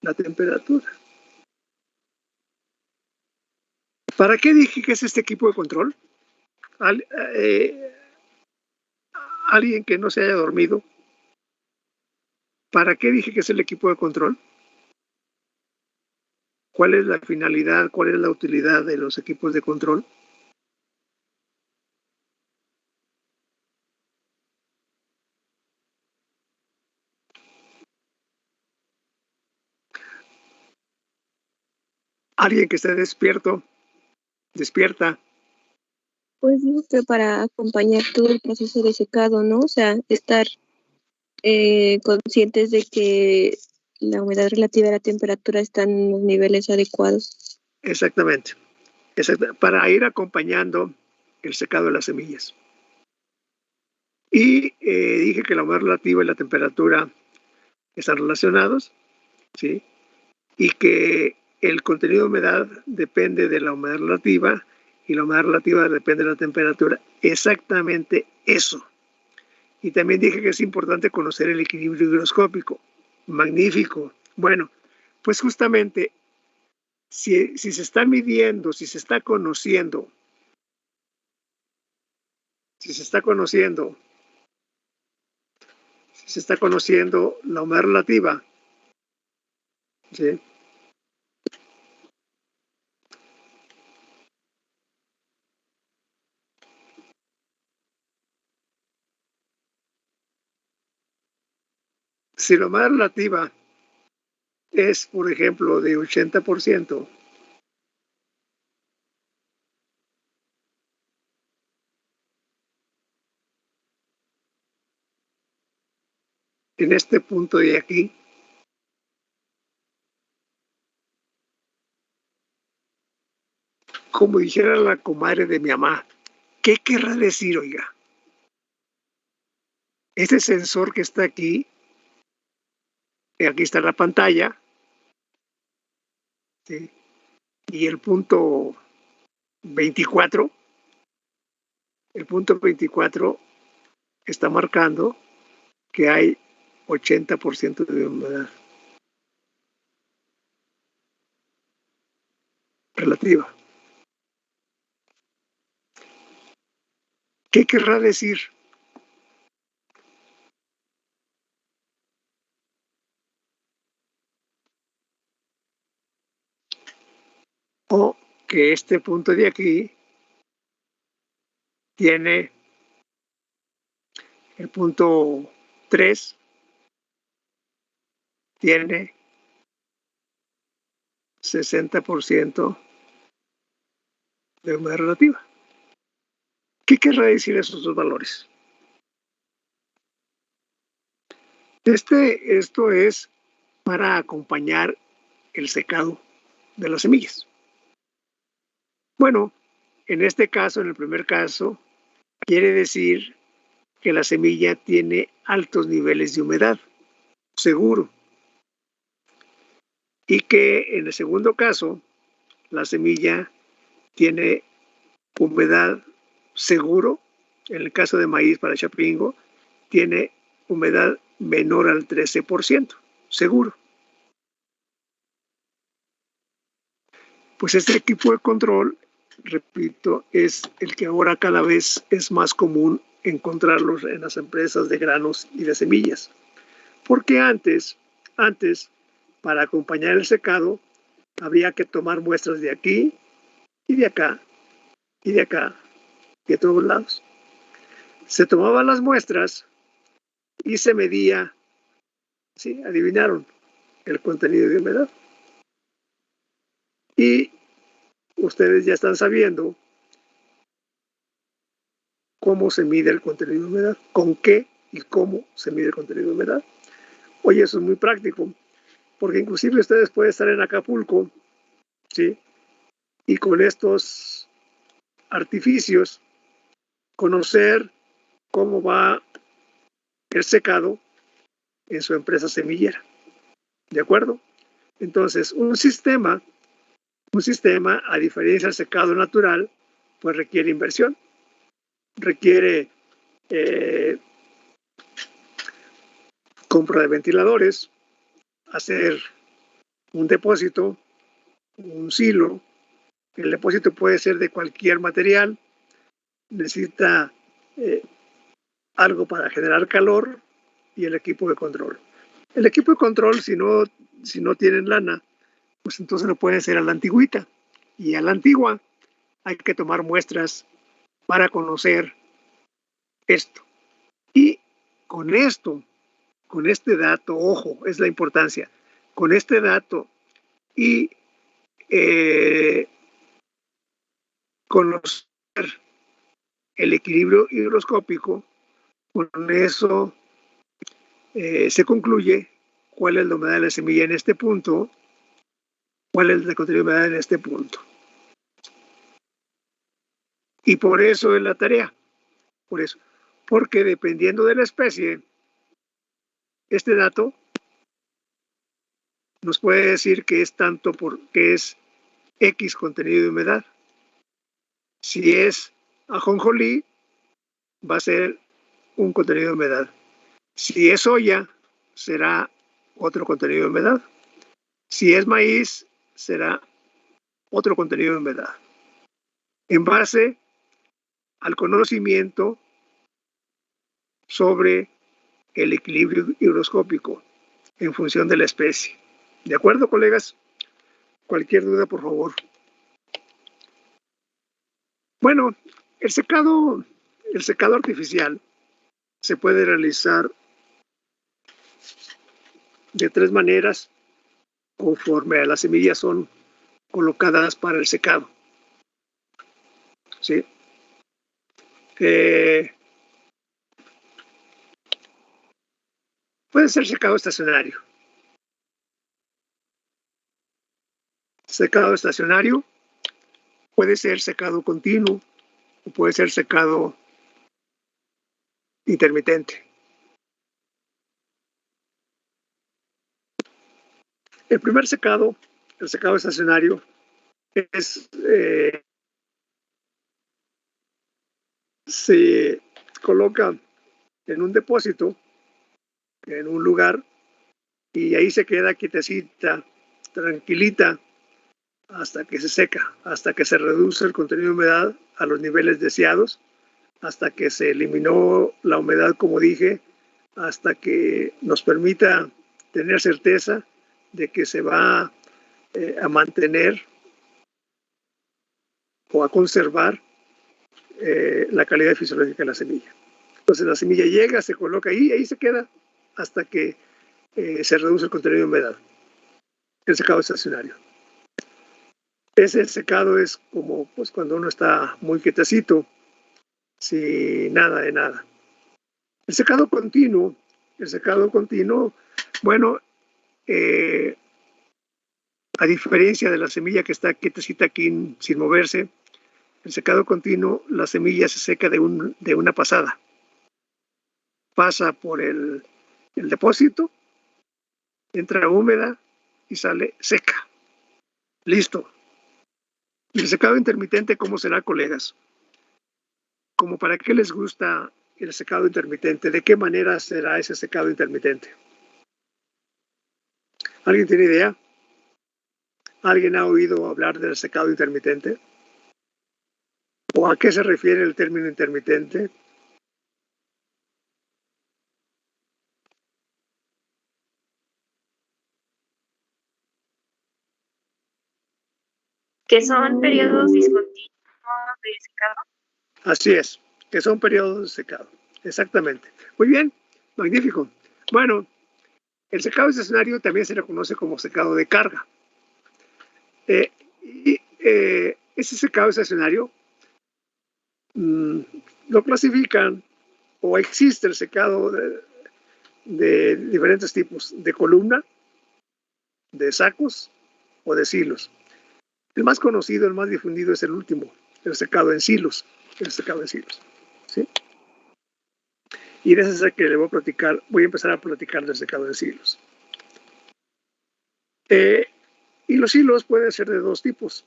la temperatura. ¿Para qué dije que es este equipo de control? Alguien que no se haya dormido. ¿Para qué dije que es el equipo de control? ¿Cuál es la finalidad? ¿Cuál es la utilidad de los equipos de control? Alguien que esté despierta. Pues digo que para acompañar todo el proceso de secado, ¿no? O sea, estar conscientes de que la humedad relativa a la temperatura está en los niveles adecuados. Exactamente. Para ir acompañando el secado de las semillas. Y dije que la humedad relativa y la temperatura están relacionados, ¿sí? Y que el contenido de humedad depende de la humedad relativa y la humedad relativa depende de la temperatura. Exactamente eso. Y también dije que es importante conocer el equilibrio higroscópico. Magnífico. Bueno, pues justamente si se está midiendo, si se está conociendo la humedad relativa, ¿sí? Si la humedad relativa es, por ejemplo, de 80%, en este punto de aquí, como dijera la comadre de mi mamá, ¿qué querrá decir, oiga? Este sensor que está aquí está la pantalla, ¿sí? Y el punto 24 está marcando que hay 80% de humedad relativa. ¿Qué querrá decir? O que este punto de aquí tiene el punto 3, tiene 60% de humedad relativa. ¿Qué querrá decir esos dos valores? Esto es para acompañar el secado de las semillas. Bueno, en este caso, en el primer caso, quiere decir que la semilla tiene altos niveles de humedad, seguro. Y que en el segundo caso, la semilla tiene humedad seguro. En el caso de maíz para Chapingo, tiene humedad menor al 13%, seguro. Pues este equipo de control, repito, es el que ahora cada vez es más común encontrarlos en las empresas de granos y de semillas. Porque antes, para acompañar el secado, había que tomar muestras de aquí y de acá y de acá, de todos lados. Se tomaban las muestras y se medía, ¿sí? Adivinaron, el contenido de humedad. Y ustedes ya están sabiendo cómo se mide el contenido de humedad, con qué y cómo se mide el contenido de humedad. Oye, eso es muy práctico, porque inclusive ustedes pueden estar en Acapulco, ¿sí? Y con estos artificios conocer cómo va el secado en su empresa semillera. ¿De acuerdo? Entonces, un sistema, a diferencia del secado natural, pues requiere inversión, requiere compra de ventiladores, hacer un depósito, un silo. El depósito puede ser de cualquier material, necesita algo para generar calor y el equipo de control. El equipo de control, si no tienen lana, pues entonces lo pueden hacer a la antigüita. Y a la antigua hay que tomar muestras para conocer esto. Y con esto, con este dato, ojo, es la importancia, con este dato y conocer el equilibrio higroscópico, con eso se concluye cuál es la humedad de la semilla en este punto, cuál es el contenido de humedad en este punto. Y por eso es la tarea, por eso, porque dependiendo de la especie, este dato nos puede decir que es tanto porque es X contenido de humedad. Si es ajonjolí, va a ser un contenido de humedad. Si es soya, será otro contenido de humedad. Si es maíz, será otro contenido de humedad. En base al conocimiento sobre el equilibrio higroscópico en función de la especie. ¿De acuerdo, colegas? Cualquier duda, por favor. Bueno, el secado artificial se puede realizar de 3 maneras conforme a las semillas son colocadas para el secado. ¿Sí? Puede ser secado estacionario. Secado estacionario puede ser secado continuo o puede ser secado intermitente. El primer secado, el secado estacionario, se coloca en un depósito, en un lugar, y ahí se queda quietecita, tranquilita, hasta que se seca, hasta que se reduce el contenido de humedad a los niveles deseados, hasta que se eliminó la humedad, como dije, hasta que nos permita tener certeza de que se va a mantener o a conservar la calidad fisiológica de la semilla. Entonces la semilla llega, se coloca ahí, ahí se queda hasta que se reduce el contenido de humedad. El secado estacionario. Ese secado es como pues cuando uno está muy quietecito, sin nada de nada. El secado continuo, bueno, a diferencia de la semilla que está quietecita aquí sin moverse, el secado continuo, la semilla se seca de una pasada. Pasa por el depósito, entra húmeda y sale seca. Listo. ¿Y el secado intermitente cómo será, colegas? ¿Cómo para qué les gusta el secado intermitente? ¿De qué manera será ese secado intermitente? ¿Alguien tiene idea? ¿Alguien ha oído hablar del secado intermitente? ¿O a qué se refiere el término intermitente? Que son periodos discontinuos de secado. Así es, que son periodos de secado. Exactamente. Muy bien, magnífico. Bueno, el secado estacionario también se le conoce como secado de carga. Ese secado estacionario lo clasifican, o existe el secado de diferentes tipos, de columna, de sacos o de silos. El más conocido, el más difundido es el último, el secado en silos. El secado en silos. ¿Sí? Y de ese es el que le voy a platicar. Voy a empezar a platicar del secado en silos. Y los silos pueden ser de dos tipos: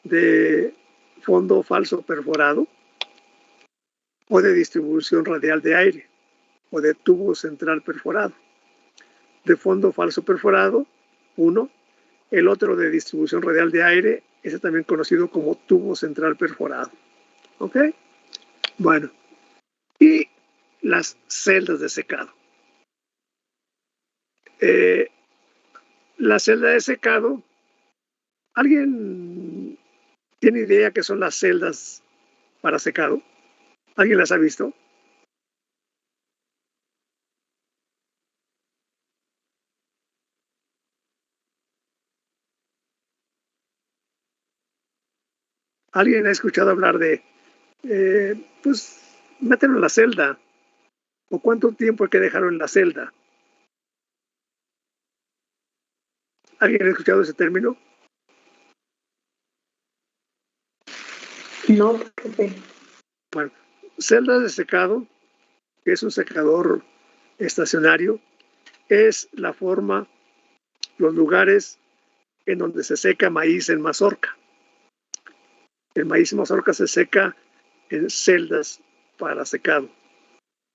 de fondo falso perforado, o de distribución radial de aire, o de tubo central perforado. De fondo falso perforado, uno. El otro de distribución radial de aire, ese también conocido como tubo central perforado. ¿Ok? Bueno. Y las celdas de secado. La celda de secado, ¿alguien tiene idea qué son las celdas para secado? ¿Alguien las ha visto? ¿Alguien ha escuchado hablar de, pues, meterlo en la celda? ¿O cuánto tiempo hay que dejarlo en la celda? ¿Alguien ha escuchado ese término? No. Bueno, celdas de secado, que es un secador estacionario, es la forma, los lugares en donde se seca maíz en mazorca. El maíz en mazorca se seca en celdas para secado.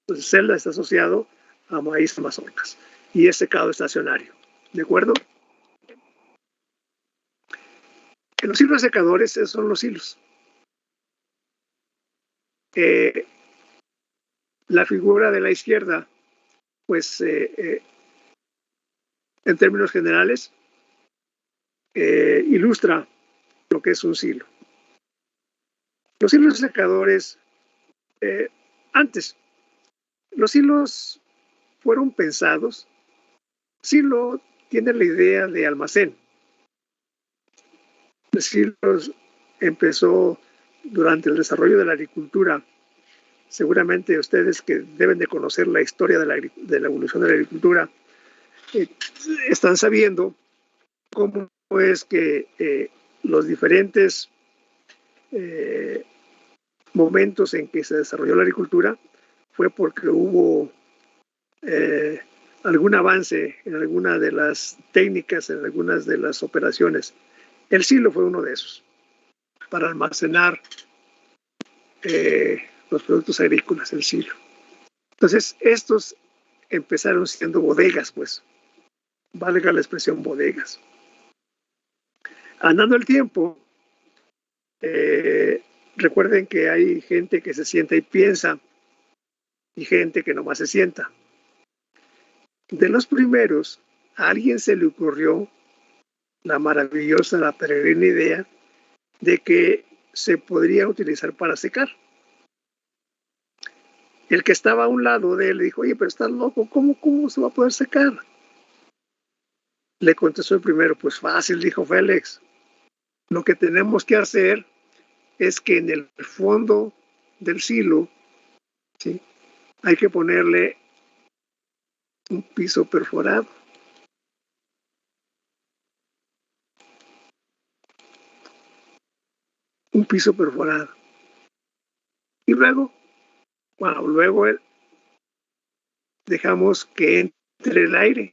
Entonces, celda está asociado a maíz en mazorcas y es secado estacionario. ¿De acuerdo? En los hilos secadores, esos son los hilos. La figura de la izquierda, pues, en términos generales, ilustra lo que es un silo. Los hilos secadores, antes, los hilos fueron pensados. Silo tiene la idea de almacén. El silo empezó durante el desarrollo de la agricultura. Seguramente ustedes, que deben de conocer la historia de la evolución de la agricultura, están sabiendo cómo es que los diferentes momentos en que se desarrolló la agricultura fue porque hubo algún avance en alguna de las técnicas, en algunas de las operaciones. El silo fue uno de esos, para almacenar los productos agrícolas, el silo. Entonces, estos empezaron siendo bodegas, pues, valga la expresión bodegas. Andando el tiempo, recuerden que hay gente que se sienta y piensa, y gente que nomás se sienta. De los primeros, a alguien se le ocurrió la maravillosa, la peregrina idea de que se podría utilizar para secar. El que estaba a un lado de él le dijo: oye, pero estás loco, ¿cómo se va a poder secar? Le contestó el primero: pues fácil, dijo Félix. Lo que tenemos que hacer es que en el fondo del silo, ¿sí?, hay que ponerle un piso perforado. un piso perforado. Y luego, luego dejamos que entre el aire.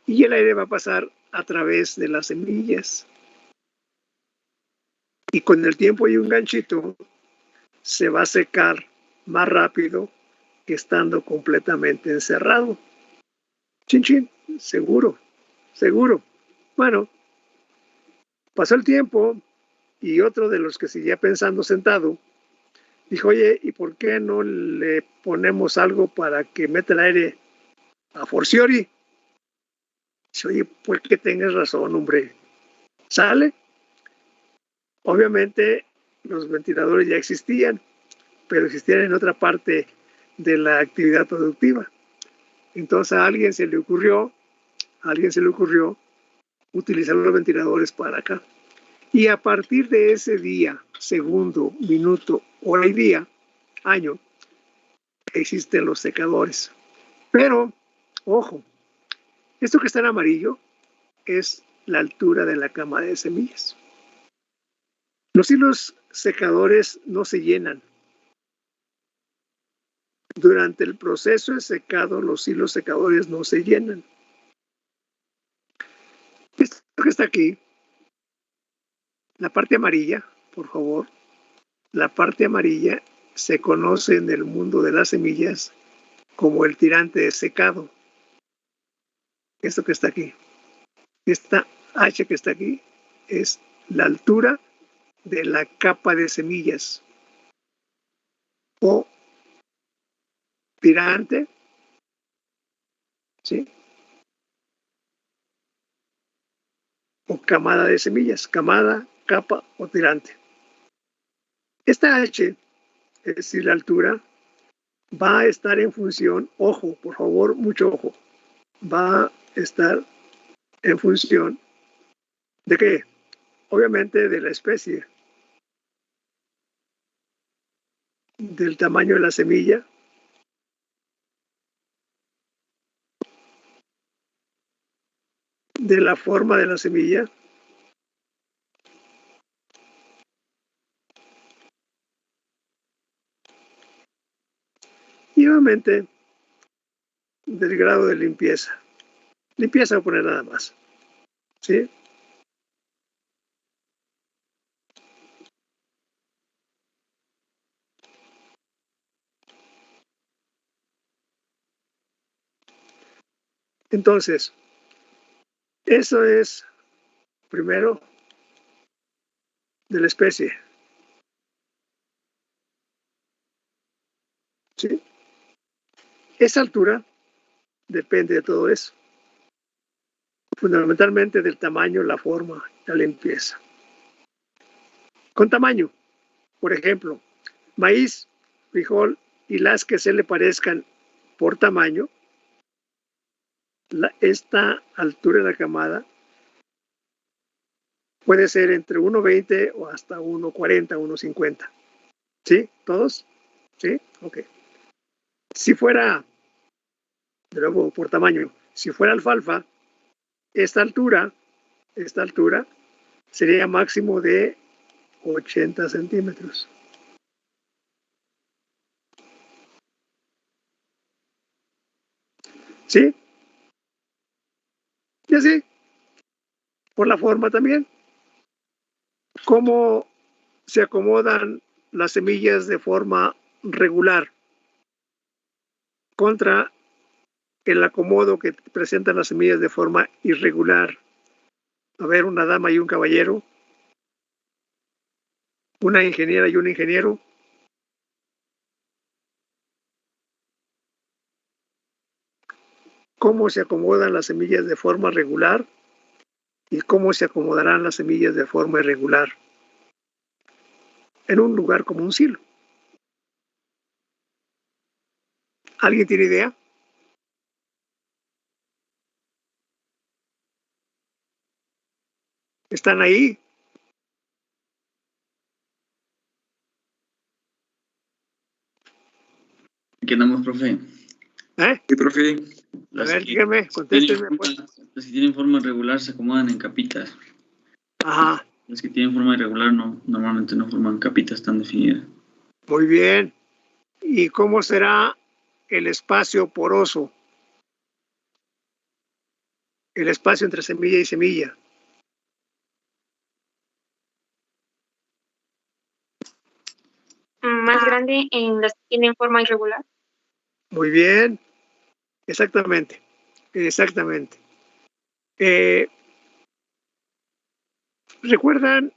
Y el aire va a pasar a través de las semillas. Y con el tiempo y un ganchito se va a secar más rápido que estando completamente encerrado. Chin, chin, seguro. Bueno, pasó el tiempo y otro de los que seguía pensando sentado dijo, oye, ¿y por qué no le ponemos algo para que meta el aire a forciori? Dice, oye, pues que tengas razón, hombre. ¿Sale? Obviamente los ventiladores ya existían, pero existían en otra parte de la actividad productiva. Entonces a alguien se le ocurrió utilizar los ventiladores para acá. Y a partir de ese día, segundo, minuto, hora y día, año, existen los secadores. Pero, ojo, esto que está en amarillo es la altura de la cama de semillas. Los hilos secadores no se llenan. Durante el proceso de secado, los hilos secadores no se llenan. Esto que está aquí, la parte amarilla, por favor, la parte amarilla se conoce en el mundo de las semillas como el tirante de secado. Esto que está aquí, esta H que está aquí, es la altura de la capa de semillas o tirante, ¿sí? O camada de semillas, camada, capa o tirante. Esta H, es decir, la altura, va a estar en función, ojo, por favor, mucho ojo, va a estar en función de qué? Obviamente de la especie, del tamaño de la semilla, de la forma de la semilla, y obviamente del grado de limpieza. Limpieza voy a poner nada más, ¿sí? Entonces, eso es primero de la especie, ¿sí? Esa altura depende de todo eso. Fundamentalmente del tamaño, la forma, la limpieza. Con tamaño, por ejemplo, maíz, frijol y las que se le parezcan por tamaño, esta altura de la camada puede ser entre 1.20 o hasta 1.40, 1.50. ¿Sí? ¿Todos? ¿Sí? Ok. Si fuera, de nuevo, por tamaño, si fuera alfalfa, esta altura sería máximo de 80 centímetros. ¿Sí? Y así, por la forma también. ¿Cómo se acomodan las semillas de forma regular contra el acomodo que presentan las semillas de forma irregular? A ver, una dama y un caballero, una ingeniera y un ingeniero. ¿Cómo se acomodan las semillas de forma regular y cómo se acomodarán las semillas de forma irregular en un lugar como un silo? ¿Alguien tiene idea? ¿Están ahí? Aquí andamos, profe. Sí, profe. A ver, dígame, contésteme. Las que tienen forma regular se acomodan en capitas. Ajá, Las que tienen forma irregular normalmente no forman capitas tan definidas. muy bien. ¿Y cómo será el espacio poroso? El espacio entre semilla y semilla. Más grande en las que tienen forma irregular. Muy bien. Exactamente. Exactamente. ¿Recuerdan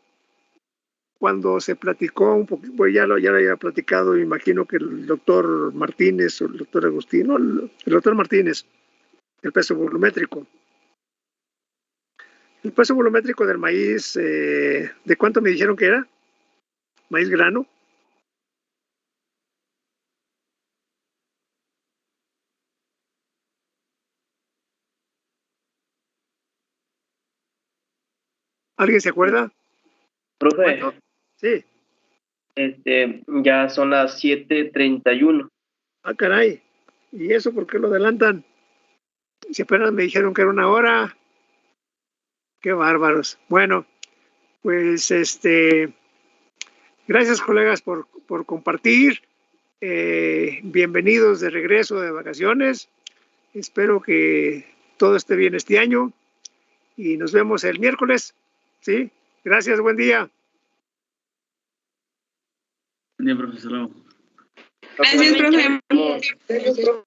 cuando se platicó un poquito? Pues ya lo había platicado, me imagino que el doctor Martínez o el doctor Agustino, el doctor Martínez, el peso volumétrico. El peso volumétrico del maíz, ¿de cuánto me dijeron que era? ¿Maíz grano? ¿Alguien se acuerda? Profe, ¿Cuánto? Sí. ya son las 7:31. Ah, caray. ¿Y eso por qué lo adelantan? Si apenas me dijeron que era 1 hora. Qué bárbaros. Bueno, pues gracias, colegas, por compartir. Bienvenidos de regreso de vacaciones. Espero que todo esté bien este año y nos vemos el miércoles. ¿Sí? Gracias, buen día. Buen día, profesor. Gracias, profe.